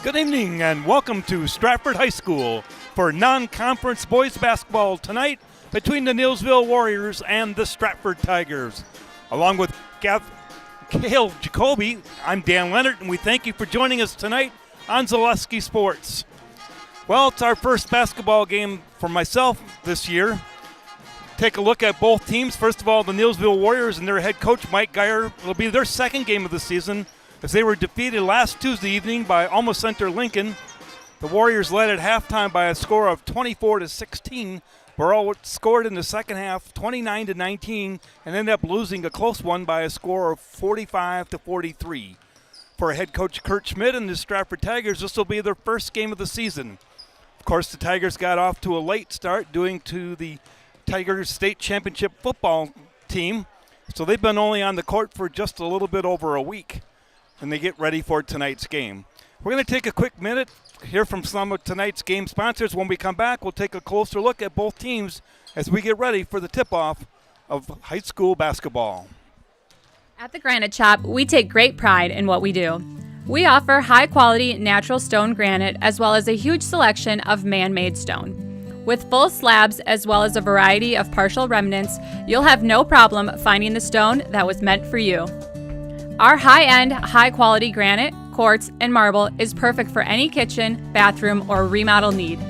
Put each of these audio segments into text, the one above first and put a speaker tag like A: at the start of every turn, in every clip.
A: Good evening and welcome to Stratford High School for non-conference boys basketball tonight between the Neillsville Warriors and the Stratford Tigers. Along with Gail Jacoby, I'm Dan Leonard, and we thank you for joining us tonight on Zaleski Sports. Well, it's our first basketball game for myself this year. Take a look at both teams. First of all, the Neillsville Warriors and their head coach, Mike Geyer. It'll be their second game of the season, as they were defeated last Tuesday evening by Alma Center Lincoln. The Warriors led at halftime by a score of 24-16. Were all scored in the second half, 29-19, and ended up losing a close one by a score of 45-43. For head coach Kurt Schmidt and the Stratford Tigers, this will be their first game of the season. Of course, the Tigers got off to a late start due to the Tigers State Championship football team, so they've been only on the court for just a little bit over a week, and they get ready for tonight's game. We're going to take a quick minute, hear from some of tonight's game sponsors. When we come back, we'll take a closer look at both teams as we get ready for the tip-off of high school basketball.
B: At the Granite Shop, we take great pride in what we do. We offer high-quality natural stone granite as well as a huge selection of man-made stone. With full slabs as well as a variety of partial remnants, you'll have no problem finding the stone that was meant for you. Our high-end, high-quality granite, quartz, and marble is perfect for any kitchen, bathroom, or remodel need.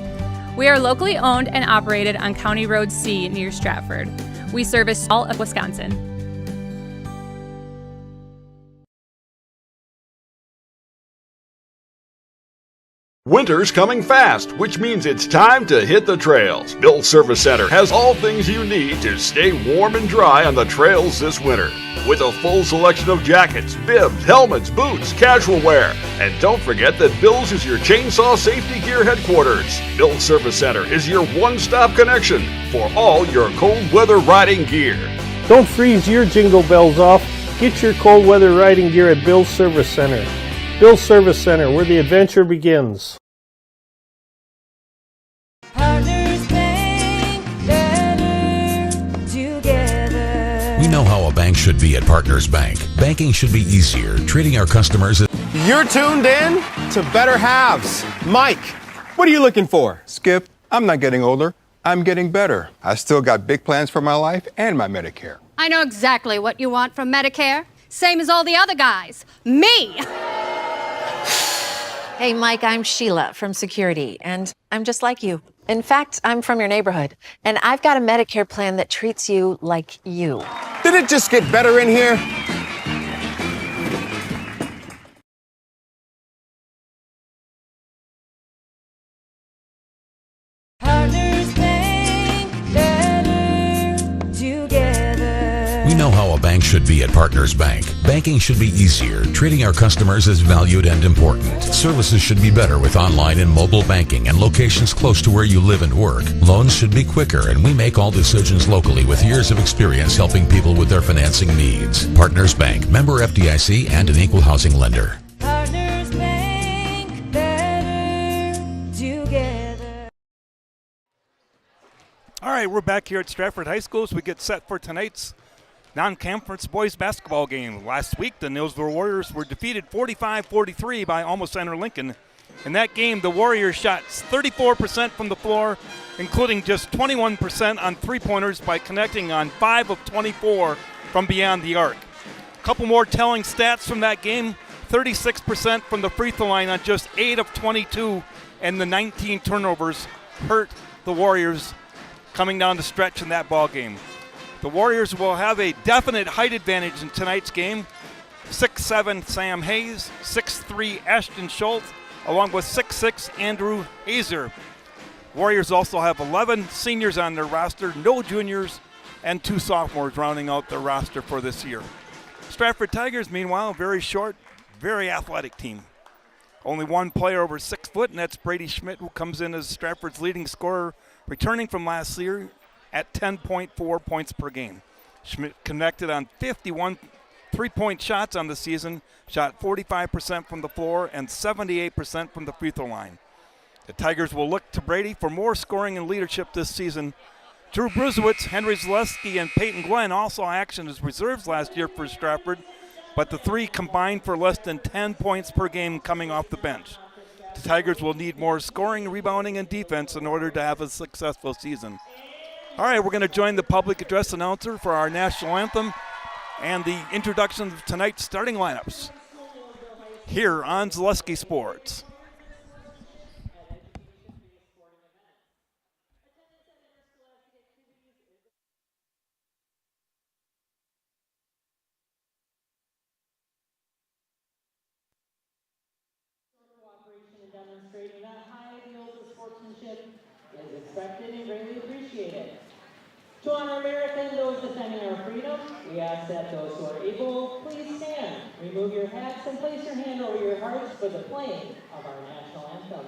B: We are locally owned and operated on County Road C near Stratford. We service all of Wisconsin.
C: Winter's coming fast, which means it's time to hit the trails. Bill's Service Center has all things you need to stay warm and dry on the trails this winter. With a full selection of jackets, bibs, helmets, boots, casual wear. And don't forget that Bill's is your chainsaw safety gear headquarters. Bill's Service Center is your one-stop connection for all your cold weather riding gear.
D: Don't freeze your jingle bells off. Get your cold weather riding gear at Bill's Service Center. Bill's Service Center, where the adventure begins.
E: Partners Bank, better together.
F: We know how a bank should be at Partners Bank. Banking should be easier, treating our customers as...
G: You're tuned in to Better Halves. Mike, what are you looking for?
H: Skip, I'm not getting older. I'm getting better. I still got big plans for my life and my Medicare.
I: I know exactly what you want from Medicare. Same as all the other guys. Me!
J: Hey, Mike, I'm Sheila from Security, and I'm just like you. In fact, I'm from your neighborhood, and I've got a Medicare plan that treats you like you.
G: Did it just get better in here?
E: Partners Bank, better together.
F: We know how a bank should be at Partners Bank. Banking should be easier, treating our customers as valued and important. Services should be better with online and mobile banking and locations close to where you live and work. Loans should be quicker, and we make all decisions locally with years of experience helping people with their financing needs. Partners Bank, member FDIC, and an equal housing lender.
E: Partners Bank, better together.
A: All right, we're back here at Stratford High School as we get set for tonight's non-conference boys basketball game. Last week, the Neillsville Warriors were defeated 45-43 by Alma Center Lincoln. In that game, the Warriors shot 34% from the floor, including just 21% on three-pointers by connecting on 5 of 24 from beyond the arc. A couple more telling stats from that game: 36% from the free throw line on just 8 of 22, and the 19 turnovers hurt the Warriors coming down the stretch in that ball game. The Warriors will have a definite height advantage in tonight's game. 6'7" Sam Hayes, 6'3" Ashton Schultz, along with 6'6" Andrew Hazer. Warriors also have 11 seniors on their roster, no juniors, and 2 sophomores rounding out their roster for this year. Stratford Tigers, meanwhile, very short, very athletic team. Only one player over 6 foot, and that's Brady Schmidt, who comes in as Stratford's leading scorer, returning from last year at 10.4 points per game. Schmidt connected on 51 three-point shots on the season, shot 45% from the floor and 78% from the free throw line. The Tigers will look to Brady for more scoring and leadership this season. Drew Bruzewitz, Henry Zaleski, and Peyton Glenn all saw action as reserves last year for Stratford, but the three combined for less than 10 points per game coming off the bench. the Tigers will need more scoring, rebounding, and defense in order to have a successful season. All right, we're going to join the public address announcer for our national anthem and the introduction of tonight's starting lineups here on Zaleski Sports.
K: Demonstrating that high ideals of sportsmanship is expected and greatly appreciated. To honor America and those defending our freedom, we ask that those who are able, please stand, remove your hats, and place your hand over your hearts for the playing of our national anthem.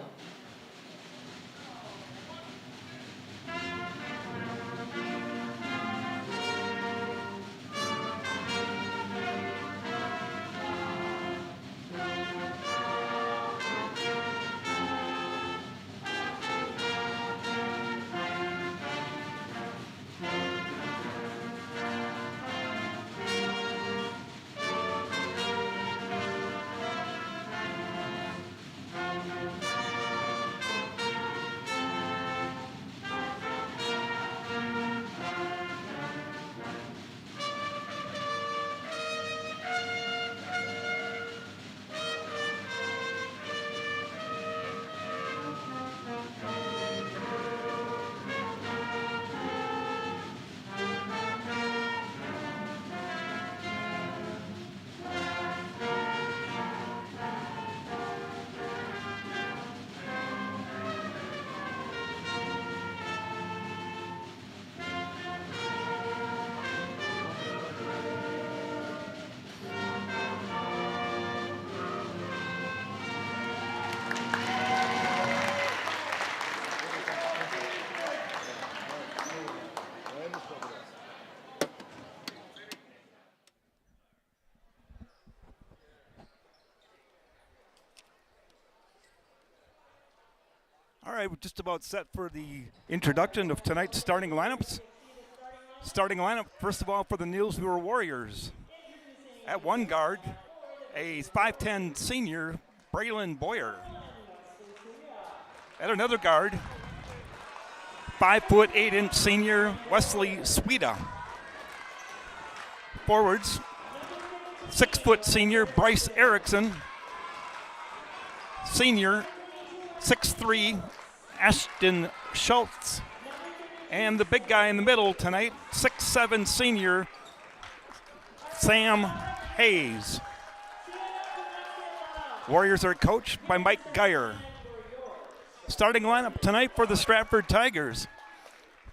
A: All right, we're just about set for the introduction of tonight's starting lineups. Starting lineup, first of all, for the Neillsville Warriors. At one guard, a 5'10 senior, Braylon Boyer. At another guard, 5'8" senior, Wesley Sweda. Forwards, 6' senior, Bryce Erickson. Senior, 6'3", Ashton Schultz. And the big guy in the middle tonight, 6'7" senior, Sam Hayes. Warriors are coached by Mike Geyer. Starting lineup tonight for the Stratford Tigers.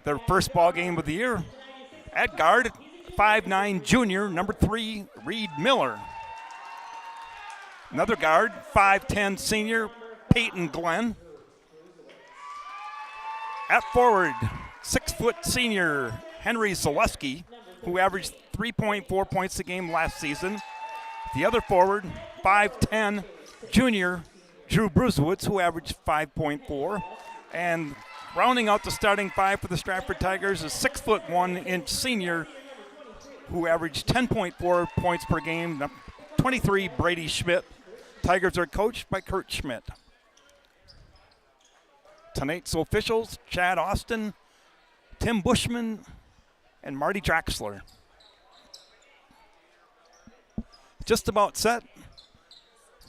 A: Their first ball game of the year. At guard, 5'9" junior, number 3, Reed Miller. Another guard, 5'10" senior, Peyton Glenn. At forward, 6' senior, Henry Zaleski, who averaged 3.4 points a game last season. The other forward, 5'10", junior, Drew Brusewitz, who averaged 5.4. And rounding out the starting five for the Stratford Tigers is 6'1" senior, who averaged 10.4 points per game, 23, Brady Schmidt. Tigers are coached by Kurt Schmidt. Tonight's officials, Chad Austin, Tim Bushman, and Marty Draxler. Just about set.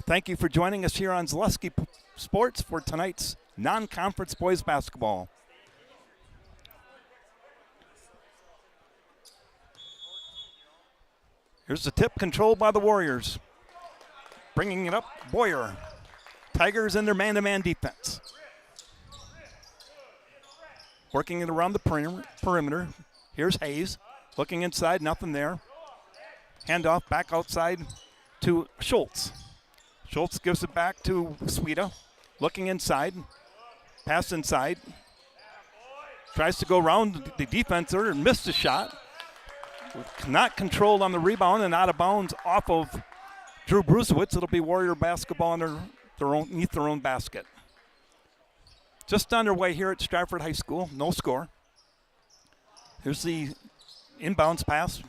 A: Thank you for joining us here on Zaleski Sports for tonight's non-conference boys basketball. Here's the tip controlled by the Warriors. Bringing it up, Boyer. Tigers in their man-to-man defense. Working it around the perimeter. Here's Hayes. Looking inside, nothing there. Handoff back outside to Schultz. Schultz gives it back to Sweda. Looking inside. Pass inside. Tries to go around the defender and missed the shot. Not controlled on the rebound and out of bounds off of Drew Brusewitz. It'll be Warrior basketball underneath their own basket. Just underway here at Stratford High School. No score. Here's the inbounds pass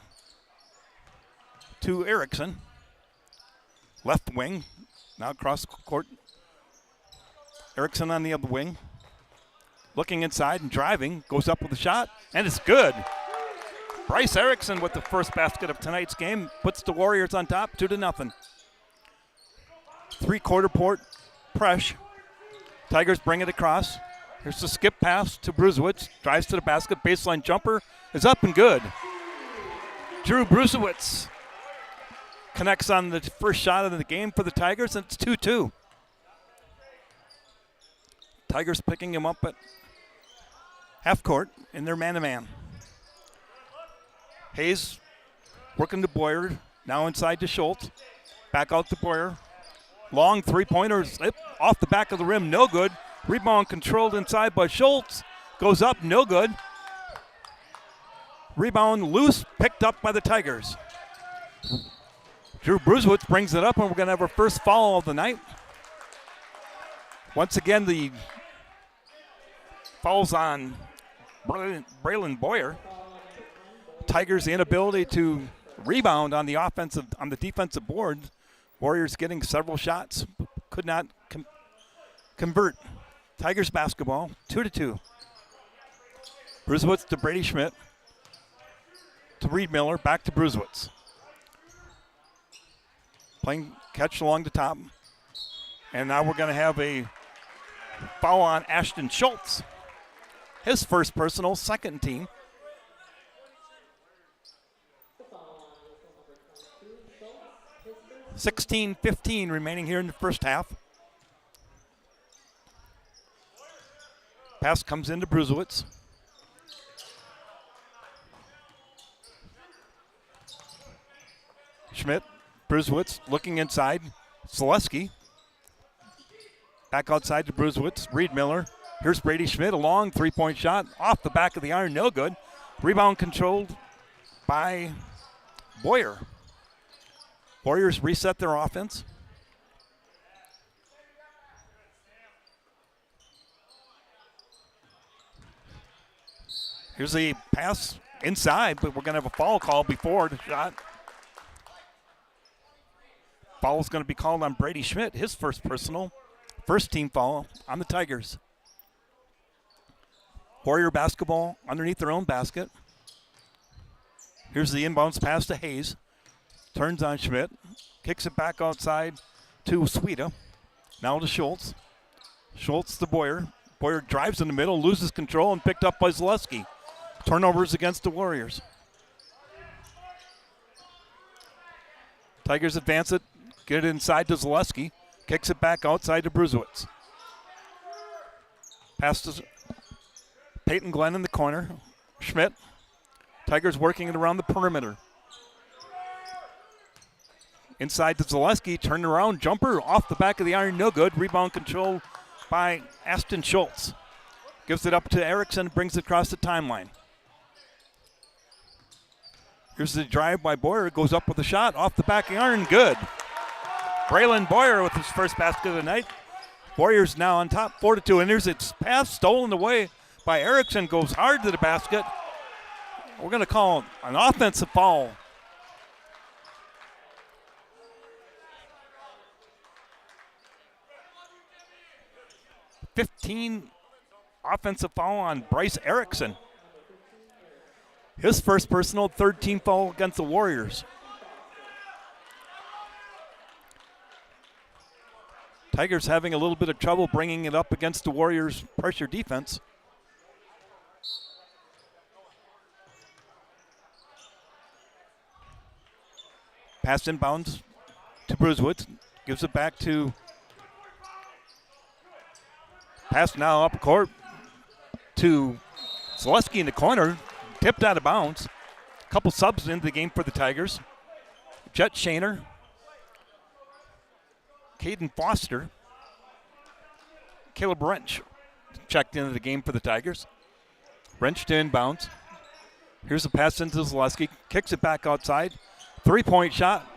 A: to Erickson. Left wing. Now across court Erickson on the other wing. Looking inside and driving. Goes up with a shot, and it's good. Bryce Erickson with the first basket of tonight's game puts the Warriors on top, 2-0. Three-quarter port press. Tigers bring it across. Here's the skip pass to Brusewitz. Drives to the basket. Baseline jumper is up and good. Drew Brusewitz connects on the first shot of the game for the Tigers, and it's 2-2. Tigers picking him up at half court in their man-to-man. Hayes working to Boyer. Now inside to Schultz. Back out to Boyer. Long three-pointer slip off the back of the rim. No good. Rebound controlled inside by Schultz. Goes up. No good. Rebound loose. Picked up by the Tigers. Drew Brusewitz brings it up, and we're going to have our first foul of the night. Once again, the fouls on Braylon Boyer. Tigers' inability to rebound on the defensive board. Warriors getting several shots, could not convert. Tigers basketball, 2-2. Brusewitz to Brady Schmidt. To Reed Miller, back to Brusewitz. Playing catch along the top. And now we're going to have a foul on Ashton Schultz. His first personal, second team. 16-15 remaining here in the first half. Pass comes into Brusewitz. Schmidt, Brusewitz looking inside. Zaleski. Back outside to Brusewitz. Reed Miller. Here's Brady Schmidt, a long three-point shot off the back of the iron, no good. Rebound controlled by Boyer. Warriors reset their offense. Here's a pass inside, but we're going to have a foul call before the shot. Foul is going to be called on Brady Schmidt, his first personal, first team foul on the Tigers. Warrior basketball underneath their own basket. Here's the inbounds pass to Hayes. Turns on Schmidt. Kicks it back outside to Sweda. Now to Schultz. Schultz to Boyer. Boyer drives in the middle, loses control, and picked up by Zaleski. Turnovers against the Warriors. Tigers advance it. Get it inside to Zaleski. Kicks it back outside to Brusewitz. Pass to Peyton Glenn in the corner. Schmidt. Tigers working it around the perimeter. Inside to Zaleski, turn around, jumper off the back of the iron, no good. Rebound control by Ashton Schultz. Gives it up to Erickson, brings it across the timeline. Here's the drive by Boyer, goes up with a shot, off the back of the iron, good. Braylon Boyer with his first basket of the night. Warriors now on top, 4-2, and here's its pass stolen away by Erickson, goes hard to the basket. We're going to call an offensive foul. 15 offensive foul on Bryce Erickson. His first personal, third team foul against the Warriors. Tigers having a little bit of trouble bringing it up against the Warriors' pressure defense. Pass inbounds to Brusewitz. Gives it back to pass now up court to Zaleski in the corner. Tipped out of bounds. A couple subs into the game for the Tigers. Jet Shaner. Caden Foster. Caleb Wrench checked into the game for the Tigers. Wrench to inbounds. Here's a pass into Zaleski. Kicks it back outside. Three-point shot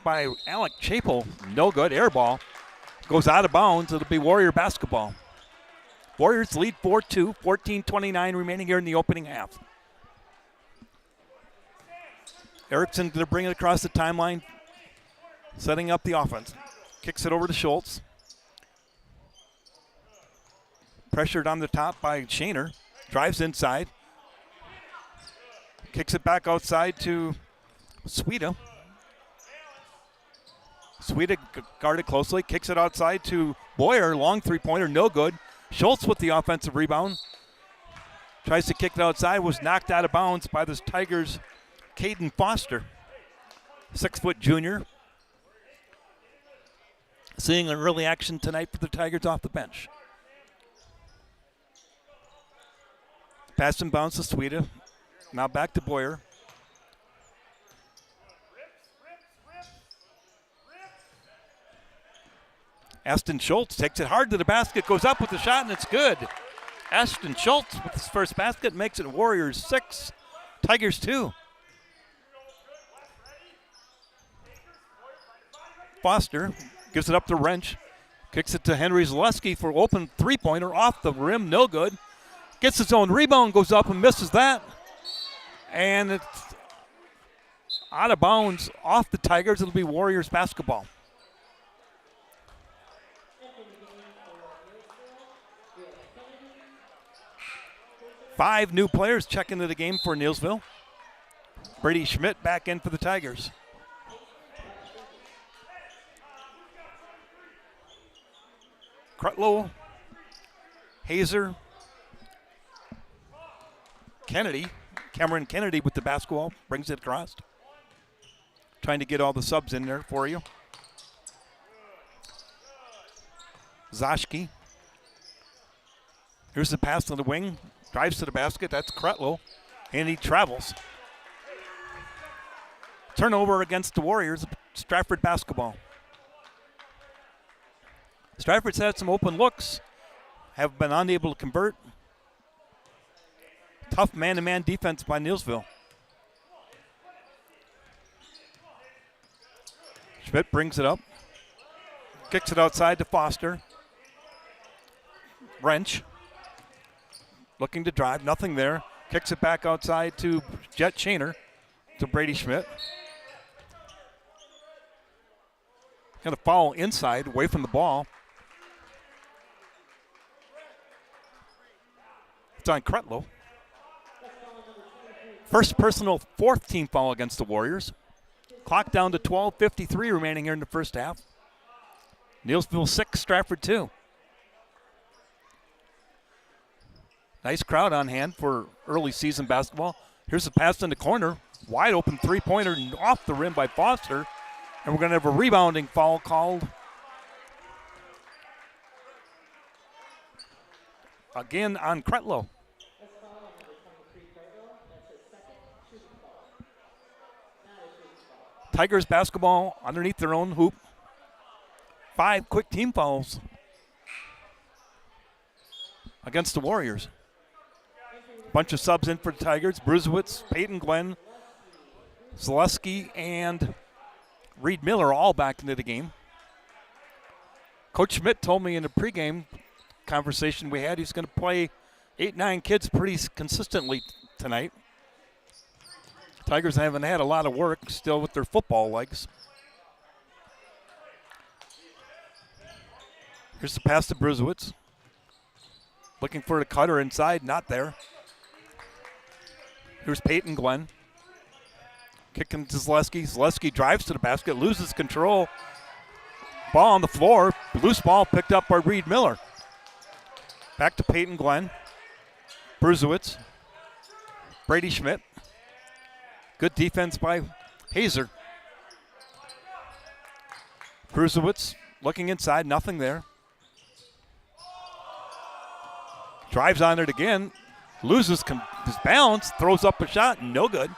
A: by Alec Chapel. No good. Air ball. Goes out of bounds. It'll be Warrior basketball. Warriors lead 4-2. 14-29 remaining here in the opening half. Erickson going to bring it across the timeline. Setting up the offense. Kicks it over to Schultz. Pressured on the top by Shaner. Drives inside. Kicks it back outside to Sweda. Sweda guarded closely. Kicks it outside to Boyer. Long three-pointer, no good. Schultz with the offensive rebound. Tries to kick it outside. Was knocked out of bounds by the Tigers' Caden Foster. 6-foot junior. Seeing an early action tonight for the Tigers off the bench. Pass and bounce to Sweda. Now back to Boyer. Aston Schultz takes it hard to the basket, goes up with the shot, and it's good. Aston Schultz with his first basket makes it Warriors 6, Tigers 2. Foster gives it up to Wrench. Kicks it to Henry Zaleski for open three-pointer off the rim, no good. Gets his own rebound, goes up and misses that. And it's out of bounds off the Tigers. It'll be Warriors basketball. Five new players check into the game for Neillsville. Brady Schmidt back in for the Tigers. Crutlow, Hazer, Kennedy. Cameron Kennedy with the basketball, brings it across. Trying to get all the subs in there for you. Zashki. Here's the pass on the wing. Drives to the basket. That's Crutlow. And he travels. Turnover against the Warriors. Stratford basketball. Stratford's had some open looks. Have been unable to convert. Tough man-to-man defense by Neillsville. Schmidt brings it up. Kicks it outside to Foster. Wrench. Looking to drive, nothing there. Kicks it back outside to Jet Shaner, to Brady Schmidt. Going to foul inside, away from the ball. It's on Crutlow. First personal, fourth team foul against the Warriors. Clock down to 12:53 remaining here in the first half. Neillsville 6, Stratford 2. Nice crowd on hand for early season basketball. Here's a pass in the corner. Wide open three-pointer off the rim by Foster. And we're going to have a rebounding foul called again on Crutlow. Tigers basketball underneath their own hoop. 5 quick team fouls against the Warriors. Bunch of subs in for the Tigers. Bruzewitz, Peyton Glenn, Zaleski, and Reed Miller all back into the game. Coach Schmidt told me in the pregame conversation we had he's going to play 8-9 kids pretty consistently tonight. Tigers haven't had a lot of work still with their football legs. Here's the pass to Bruzewitz. Looking for the cutter inside, not there. Here's Peyton Glenn. Kicking to Zaleski. Zaleski drives to the basket, loses control. Ball on the floor. Loose ball picked up by Reed Miller. Back to Peyton Glenn. Bruzewitz. Brady Schmidt. Good defense by Hazer. Bruzewitz looking inside, nothing there. Drives on it again. Loses his balance, throws up a shot, no good.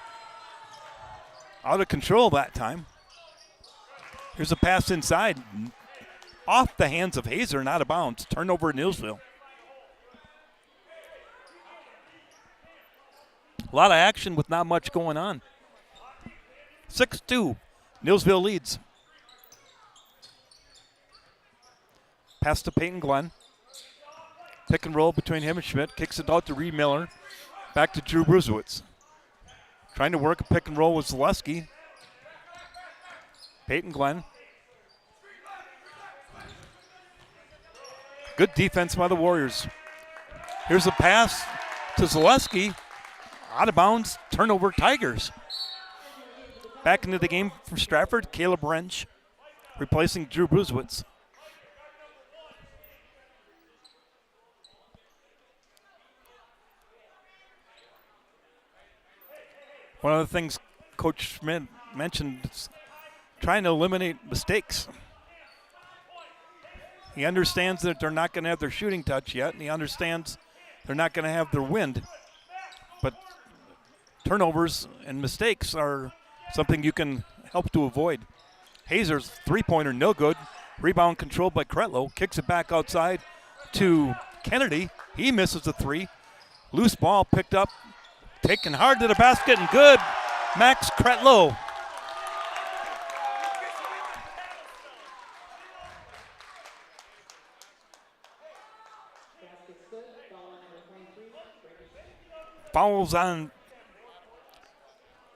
A: Out of control that time. Here's a pass inside. Off the hands of Hazer and out of bounds. Turnover in Neillsville. A lot of action with not much going on. 6-2. Neillsville leads. Pass to Peyton Glenn. Pick and roll between him and Schmidt. Kicks it out to Reed Miller. Back to Drew Bruzewitz. Trying to work a pick and roll with Zaleski. Peyton Glenn. Good defense by the Warriors. Here's a pass to Zaleski. Out of bounds, turnover Tigers. Back into the game for Stratford, Caleb Wrench, replacing Drew Brusewitz. One of the things Coach Schmidt mentioned is trying to eliminate mistakes. He understands that they're not going to have their shooting touch yet, and he understands they're not going to have their wind. But turnovers and mistakes are something you can help to avoid. Hazer's three-pointer, no good. Rebound controlled by Kretlow. Kicks it back outside to Kennedy. He misses a three. Loose ball picked up. Taken hard to the basket and good. Max Kretlow. Fouls on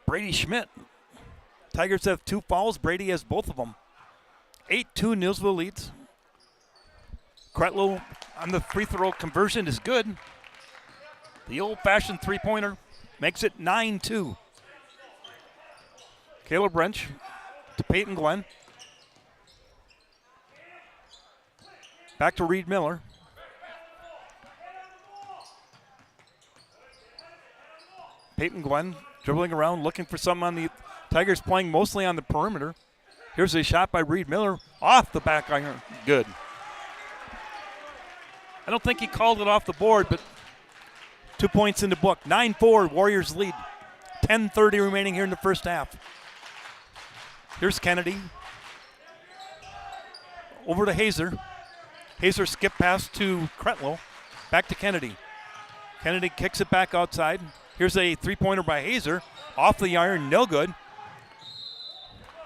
A: Brady Schmidt. Tigers have 2 fouls. Brady has both of them. 8-2 Neillsville leads. Kretlow on the free throw conversion is good. The old-fashioned three-pointer makes it 9-2. Caleb Wrench to Peyton Glenn. Back to Reed Miller. Peyton Glenn dribbling around, looking for something on the Tigers, playing mostly on the perimeter. Here's a shot by Reed Miller off the back iron. Good. I don't think he called it off the board, but 2 points in the book. 9-4, Warriors lead. 10:30 remaining here in the first half. Here's Kennedy. Over to Hazer. Hazer skip pass to Kretlow. Back to Kennedy. Kennedy kicks it back outside. Here's a three-pointer by Hazer. Off the iron, no good.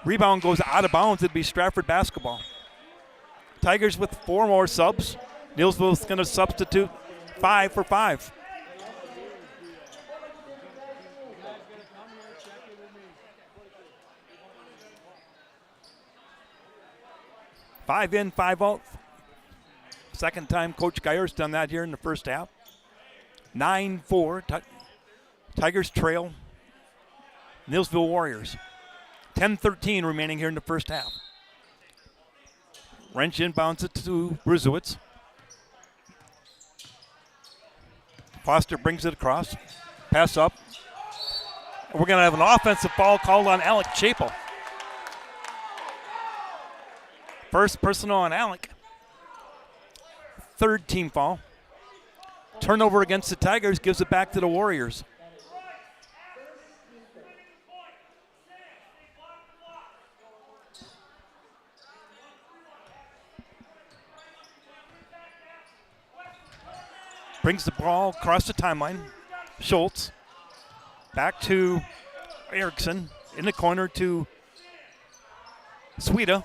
A: Rebound goes out of bounds. It'd be Stratford basketball. Tigers with 4 more subs. Neillsville's going to substitute 5 for 5. Five in, 5 out. Second time Coach Geyer's done that here in the first half. 9-4. Tigers trail Neillsville Warriors. 10:13 remaining here in the first half. Wrench inbounds it to Brusewitz. Foster brings it across. Pass up. We're going to have an offensive foul called on Alec Chapel. First personal on Alec. 3rd team foul. Turnover against the Tigers gives it back to the Warriors. Brings the ball across the timeline. Schultz. Back to Erickson. In the corner to Sweda.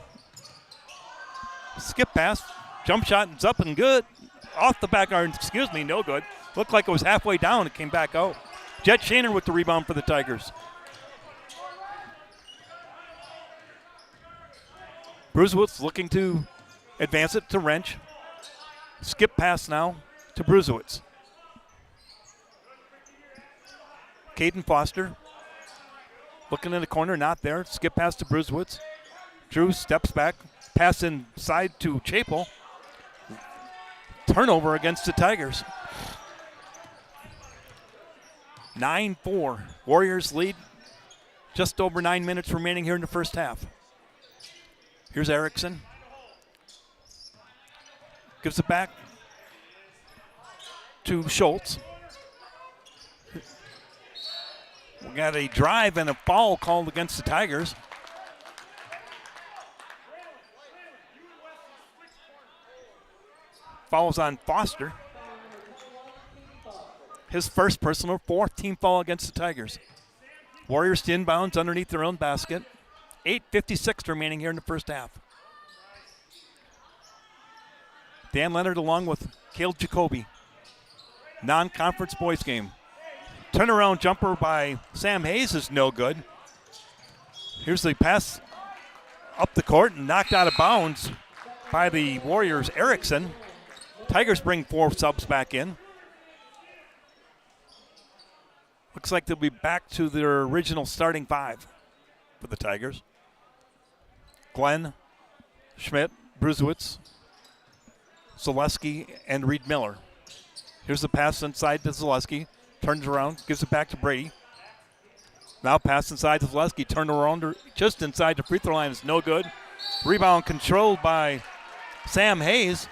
A: Skip pass. Jump shot is up and good. Off the back iron, no good. Looked like it was halfway down. It came back out. Jet Shaner with the rebound for the Tigers. Brusewitz looking to advance it to Wrench. Skip pass now to Brusewitz. Caden Foster looking in the corner, not there. Skip pass to Brusewitz. Drew steps back, pass inside to Chapel. Turnover against the Tigers. 9-4. Warriors lead. Just over 9 minutes remaining here in the first half. Here's Erickson. Gives it back to Schultz. We got a drive and a foul called against the Tigers. Fouls on Foster. His first personal, 4th team foul against the Tigers. Warriors to inbounds underneath their own basket. 8:56 remaining here in the first half. Dan Leonard along with Caleb Jacoby. Non-conference boys game. Turnaround jumper by Sam Hayes is no good. Here's the pass up the court and knocked out of bounds by the Warriors' Erickson. Tigers bring 4 subs back in. Looks like they'll be back to their original starting five for the Tigers. Glenn, Schmidt, Bruzewitz, Zaleski, and Reed Miller. Here's the pass inside to Zaleski. Turns around, gives it back to Brady. Now pass inside to Zaleski. Turned around just inside the free throw line is no good. Rebound controlled by Sam Hayes.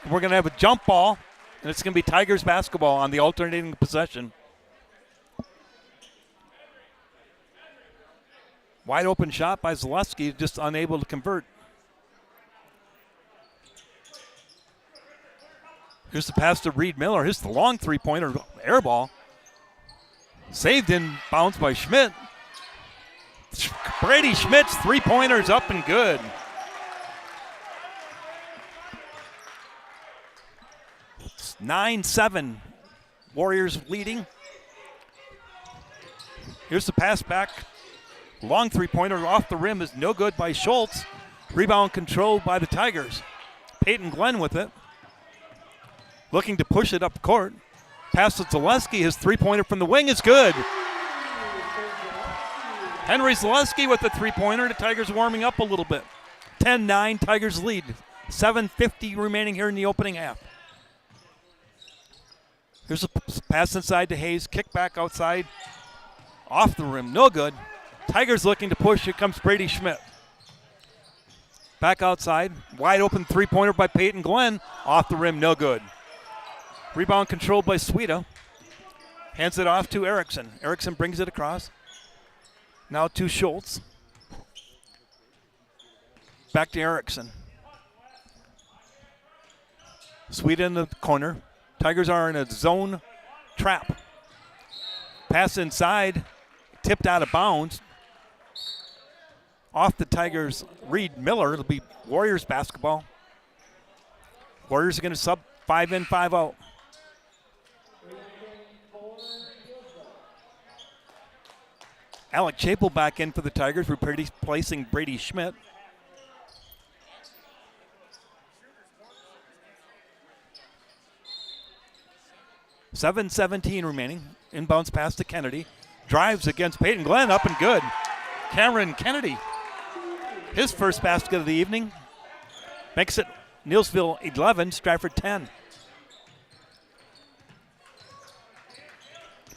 A: We're going to have a jump ball, and it's going to be Tigers basketball on the alternating possession. Wide open shot by Zaleski, just unable to convert. Here's the pass to Reed Miller. Here's the long three-pointer air ball. Saved in bounds by Schmidt. Brady Schmidt's three-pointer's up and good. It's 9-7. Warriors leading. Here's the pass back. Long three-pointer off the rim is no good by Schultz. Rebound controlled by the Tigers. Peyton Glenn with it. Looking to push it up court. Pass to Zaleski. His three-pointer from the wing is good. Henry Zaleski with the three-pointer. The Tigers warming up a little bit. 10-9, Tigers lead. 7:50 remaining here in the opening half. Here's a pass inside to Hayes. Kick back outside. Off the rim. No good. Tigers looking to push. Here comes Brady Schmidt. Back outside. Wide open three-pointer by Peyton Glenn. Off the rim. No good. Rebound controlled by Suida. Hands it off to Erickson. Erickson brings it across. Now to Schultz. Back to Erickson. Suida in the corner. Tigers are in a zone trap. Pass inside. Tipped out of bounds. Off the Tigers, Reed Miller. It'll be Warriors basketball. Warriors are going to sub 5 in, 5 out. Alec Chapel back in for the Tigers, replacing Brady Schmidt. $7:17 remaining. Inbounds pass to Kennedy. Drives against Peyton Glenn, up and good. Cameron Kennedy, his first basket of the evening. Makes it Neillsville 11, Stratford 10.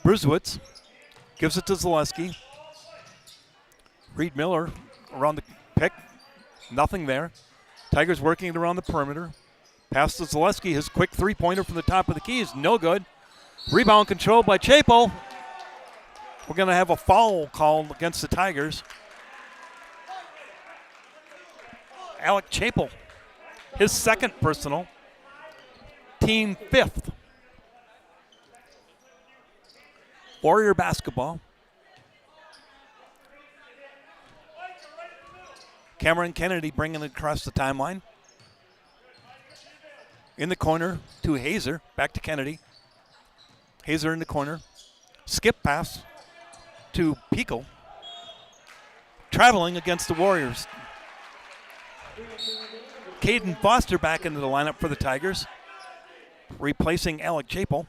A: Bruzewitz gives it to Zaleski. Reed Miller around the pick. Nothing there. Tigers working it around the perimeter. Pass to Zaleski. His quick three-pointer from the top of the key is no good. Rebound controlled by Chapel. We're going to have a foul called against the Tigers. Alec Chapel, his second personal. Team 5th. Warrior basketball. Cameron Kennedy bringing it across the timeline. In the corner to Hazer. Back to Kennedy. Hazer in the corner. Skip pass to Pico. Traveling against the Warriors. Caden Foster back into the lineup for the Tigers. Replacing Alec Chapel.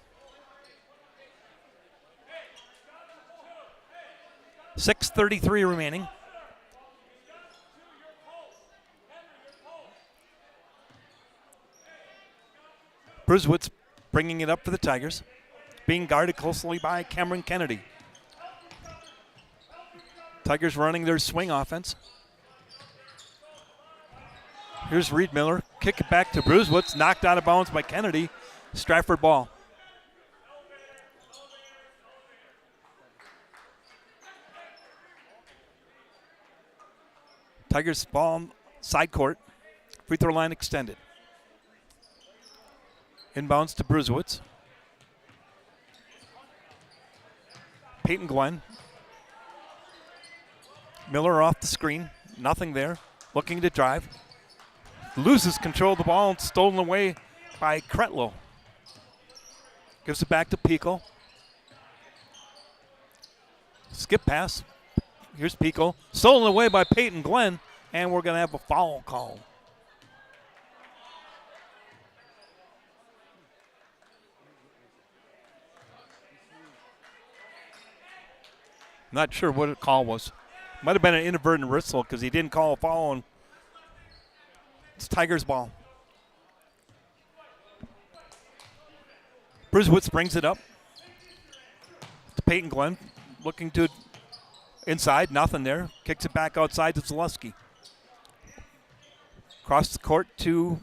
A: 6:33 remaining. Bruzewitz bringing it up for the Tigers. Being guarded closely by Cameron Kennedy. Tigers running their swing offense. Here's Reed Miller. Kick it back to Bruzewitz. Knocked out of bounds by Kennedy. Stratford ball. Tigers ball side court. Free throw line extended. Inbounds to Bruzewitz. Peyton Glenn. Miller off the screen. Nothing there. Looking to drive. Loses control of the ball and stolen away by Kretlow. Gives it back to Pico. Skip pass. Here's Pico. Stolen away by Peyton Glenn. And we're going to have a foul call. Not sure what the call was. Might have been an inadvertent whistle because he didn't call a foul. And it's Tigers ball. Briswitz brings it up to Peyton Glenn, looking to inside, nothing there. Kicks it back outside to Zaleski. Across the court to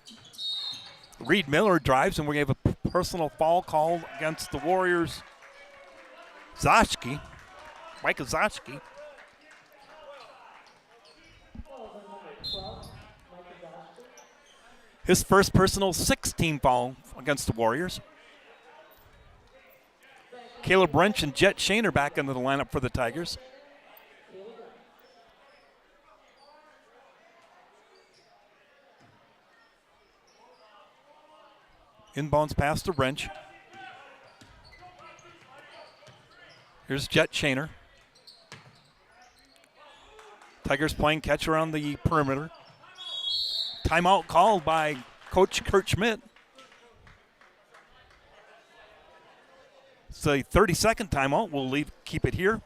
A: Reed Miller, drives, and we have a personal foul called against the Warriors. Zoschke, Micah Zoschke. His first personal 16 foul against the Warriors. Caleb Wrench and Jet Shane are back into the lineup for the Tigers. Inbounds pass to Wrench. Here's Jet Shaner. Tigers playing catch around the perimeter. Timeout called by Coach Kurt Schmidt. It's a 30-second timeout. We'll keep it here.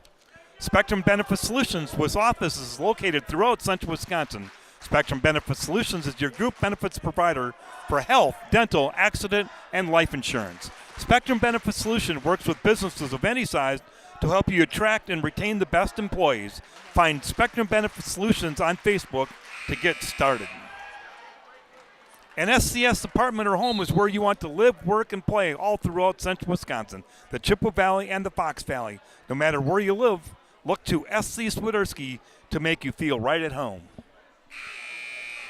A: Spectrum Benefit Solutions, with offices located throughout central Wisconsin. Spectrum Benefit Solutions is your group benefits provider for health, dental, accident, and life insurance. Spectrum Benefit Solutions works with businesses of any size to help you attract and retain the best employees. Find Spectrum Benefit Solutions on Facebook to get started. An SCS apartment or home is where you want to live, work, and play all throughout central Wisconsin, the Chippewa Valley, and the Fox Valley. No matter where you live, look to SC Swiderski to make you feel right at home.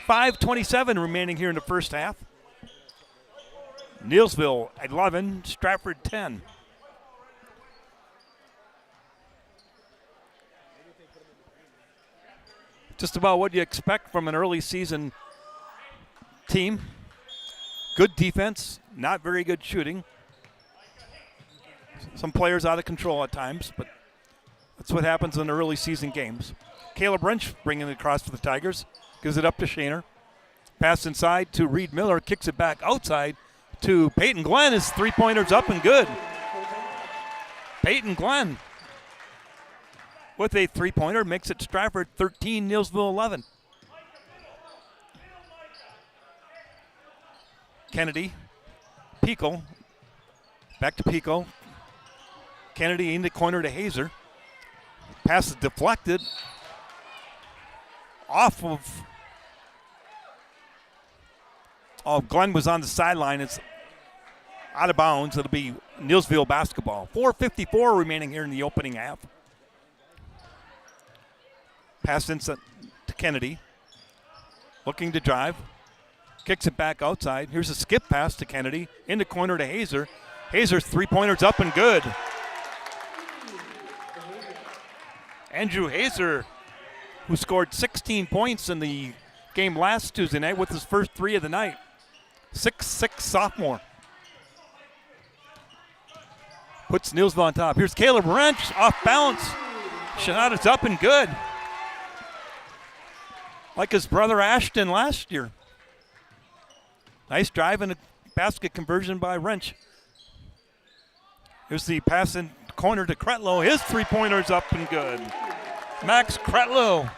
A: 5:27 remaining here in the first half. Neillsville 11, Stratford 10. Just about what you expect from an early season team. Good defense, not very good shooting. Some players out of control at times, but that's what happens in early season games. Caleb Wrench bringing it across for the Tigers. Gives it up to Shaner. Pass inside to Reed Miller. Kicks it back outside to Peyton Glenn. His three-pointer's up and good. Peyton Glenn with a three-pointer makes it Stratford 13, Neillsville 11. Kennedy, Pico, back to Pico. Kennedy in the corner to Hazer. Pass is deflected off of Glenn was on the sideline. It's out of bounds. It'll be Neillsville basketball. 4:54 remaining here in the opening half. Pass inside to Kennedy. Looking to drive. Kicks it back outside. Here's a skip pass to Kennedy. In the corner to Hazer. Hazer's three-pointer's up and good. Andrew Hazer, who scored 16 points in the game last Tuesday night with his first three of the night. 6'6" sophomore. Puts Neillsville on top. Here's Caleb Wrench off balance. Shot is up and good. Like his brother Ashton last year. Nice drive and a basket conversion by Wrench. Here's the pass in corner to Kretlow. His three-pointer's up and good. Max Kretlow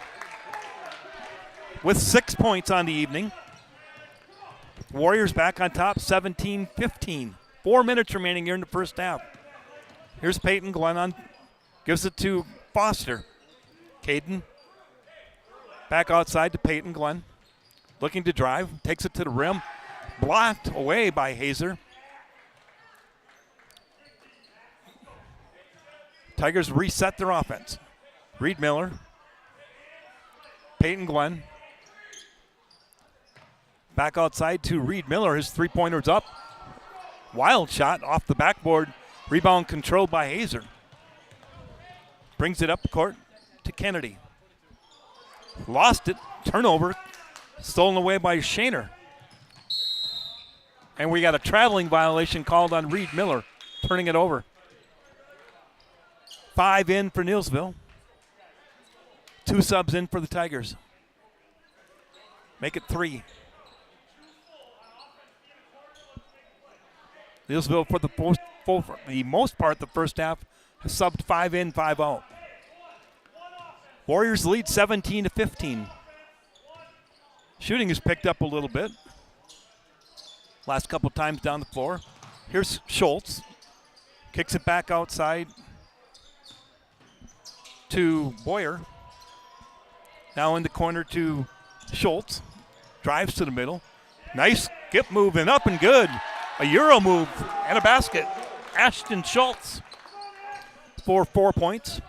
A: with 6 points on the evening. Warriors back on top, 17-15. 4 minutes remaining here in the first half. Here's Peyton Glenn on, gives it to Foster. Caden back outside to Peyton Glenn. Looking to drive, takes it to the rim. Blocked away by Hazer. Tigers reset their offense. Reed Miller. Peyton Glenn. Back outside to Reed Miller. His three-pointer's up. Wild shot off the backboard. Rebound controlled by Hazer. Brings it up the court to Kennedy. Lost it. Turnover. Stolen away by Shaner. And we got a traveling violation called on Reed Miller. Turning it over. 5 in for Neillsville. 2 subs in for the Tigers. Make it 3. Neillsville, for the most part, the first half, has subbed 5 in, 5 out. Warriors lead 17-15. Shooting has picked up a little bit. Last couple times down the floor. Here's Schultz. Kicks it back outside to Boyer. Now in the corner to Schultz. Drives to the middle. Nice skip move and up and good. A Euro move and a basket. Ashton Schultz for 4 points.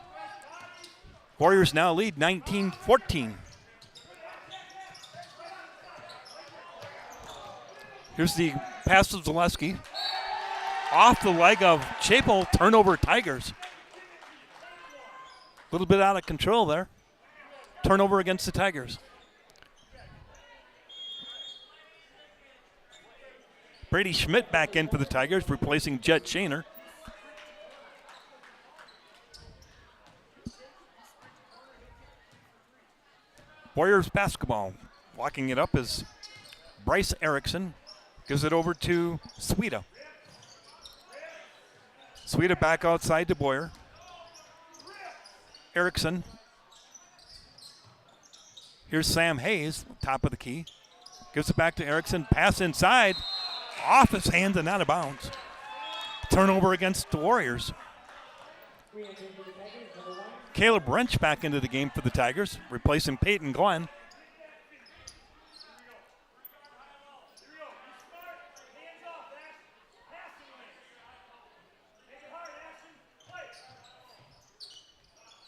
A: Warriors now lead 19-14. Here's the pass to Zaleski. Off the leg of Chapel, turnover Tigers. A little bit out of control there. Turnover against the Tigers. Brady Schmidt back in for the Tigers, replacing Jet Shaner. Warriors basketball. Walking it up is Bryce Erickson. Gives it over to Sweda. Sweda back outside to Boyer. Erickson. Here's Sam Hayes, top of the key. Gives it back to Erickson. Pass inside. Off his hands and out of bounds. Turnover against the Warriors. Caleb Wrench back into the game for the Tigers, replacing Peyton Glenn.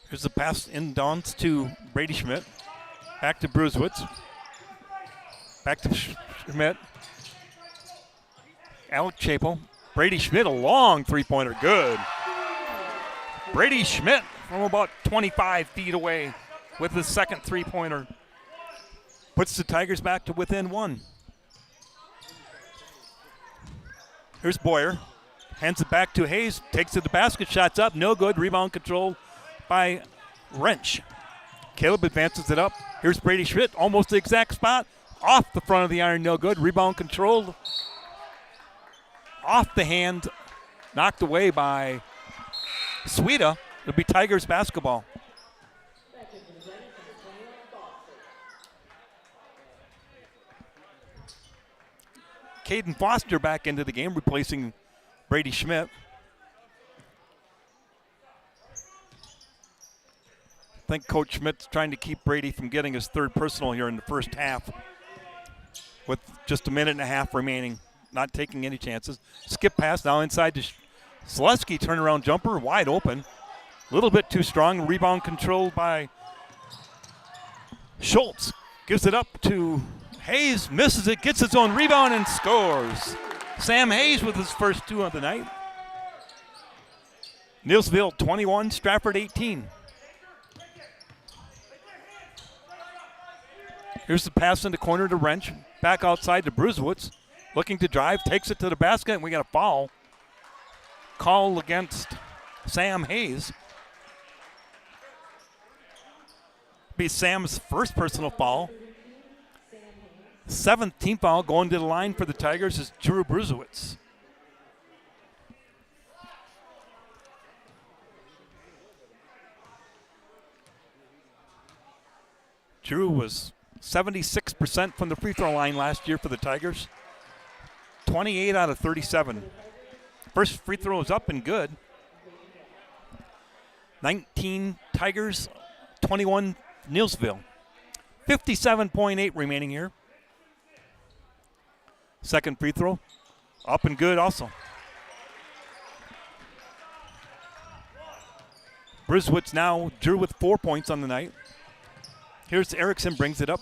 A: Here's the pass in downs to Brady Schmidt. Back to Brusewitz. Back to Schmidt. Alec Chapel. Brady Schmidt, a long three-pointer. Good. Brady Schmidt from about 25 feet away with his second three-pointer. Puts the Tigers back to within one. Here's Boyer. Hands it back to Hayes. Takes it to the basket. Shots up. No good. Rebound control by Wrench. Caleb advances it up. Here's Brady Schmidt. Almost the exact spot. Off the front of the iron. No good. Rebound controlled. Off the hand. Knocked away by Sweda. It'll be Tigers basketball. Caden Foster back into the game, replacing Brady Schmidt. I think Coach Schmidt's trying to keep Brady from getting his third personal here in the first half with just a minute and a half remaining, not taking any chances. Skip pass now inside to Zaleski, turnaround jumper, wide open. A little bit too strong, rebound controlled by Schultz. Gives it up to Hayes, misses it, gets his own rebound and scores. Sam Hayes with his first two of the night. Neillsville 21, Stratford 18. Here's the pass in the corner to Wrench. Back outside to Brusewitz. Looking to drive, takes it to the basket, and we got a foul. Call against Sam Hayes. Be Sam's first personal foul. 7th team foul going to the line for the Tigers is Drew Brusewitz. Drew was 76% from the free throw line last year for the Tigers. 28 out of 37. First free throw is up and good. 19 Tigers, 21 Neillsville. 57.8 remaining here. Second free throw, up and good also. Brusewitz now Drew with 4 points on the night. Here's Erickson, brings it up.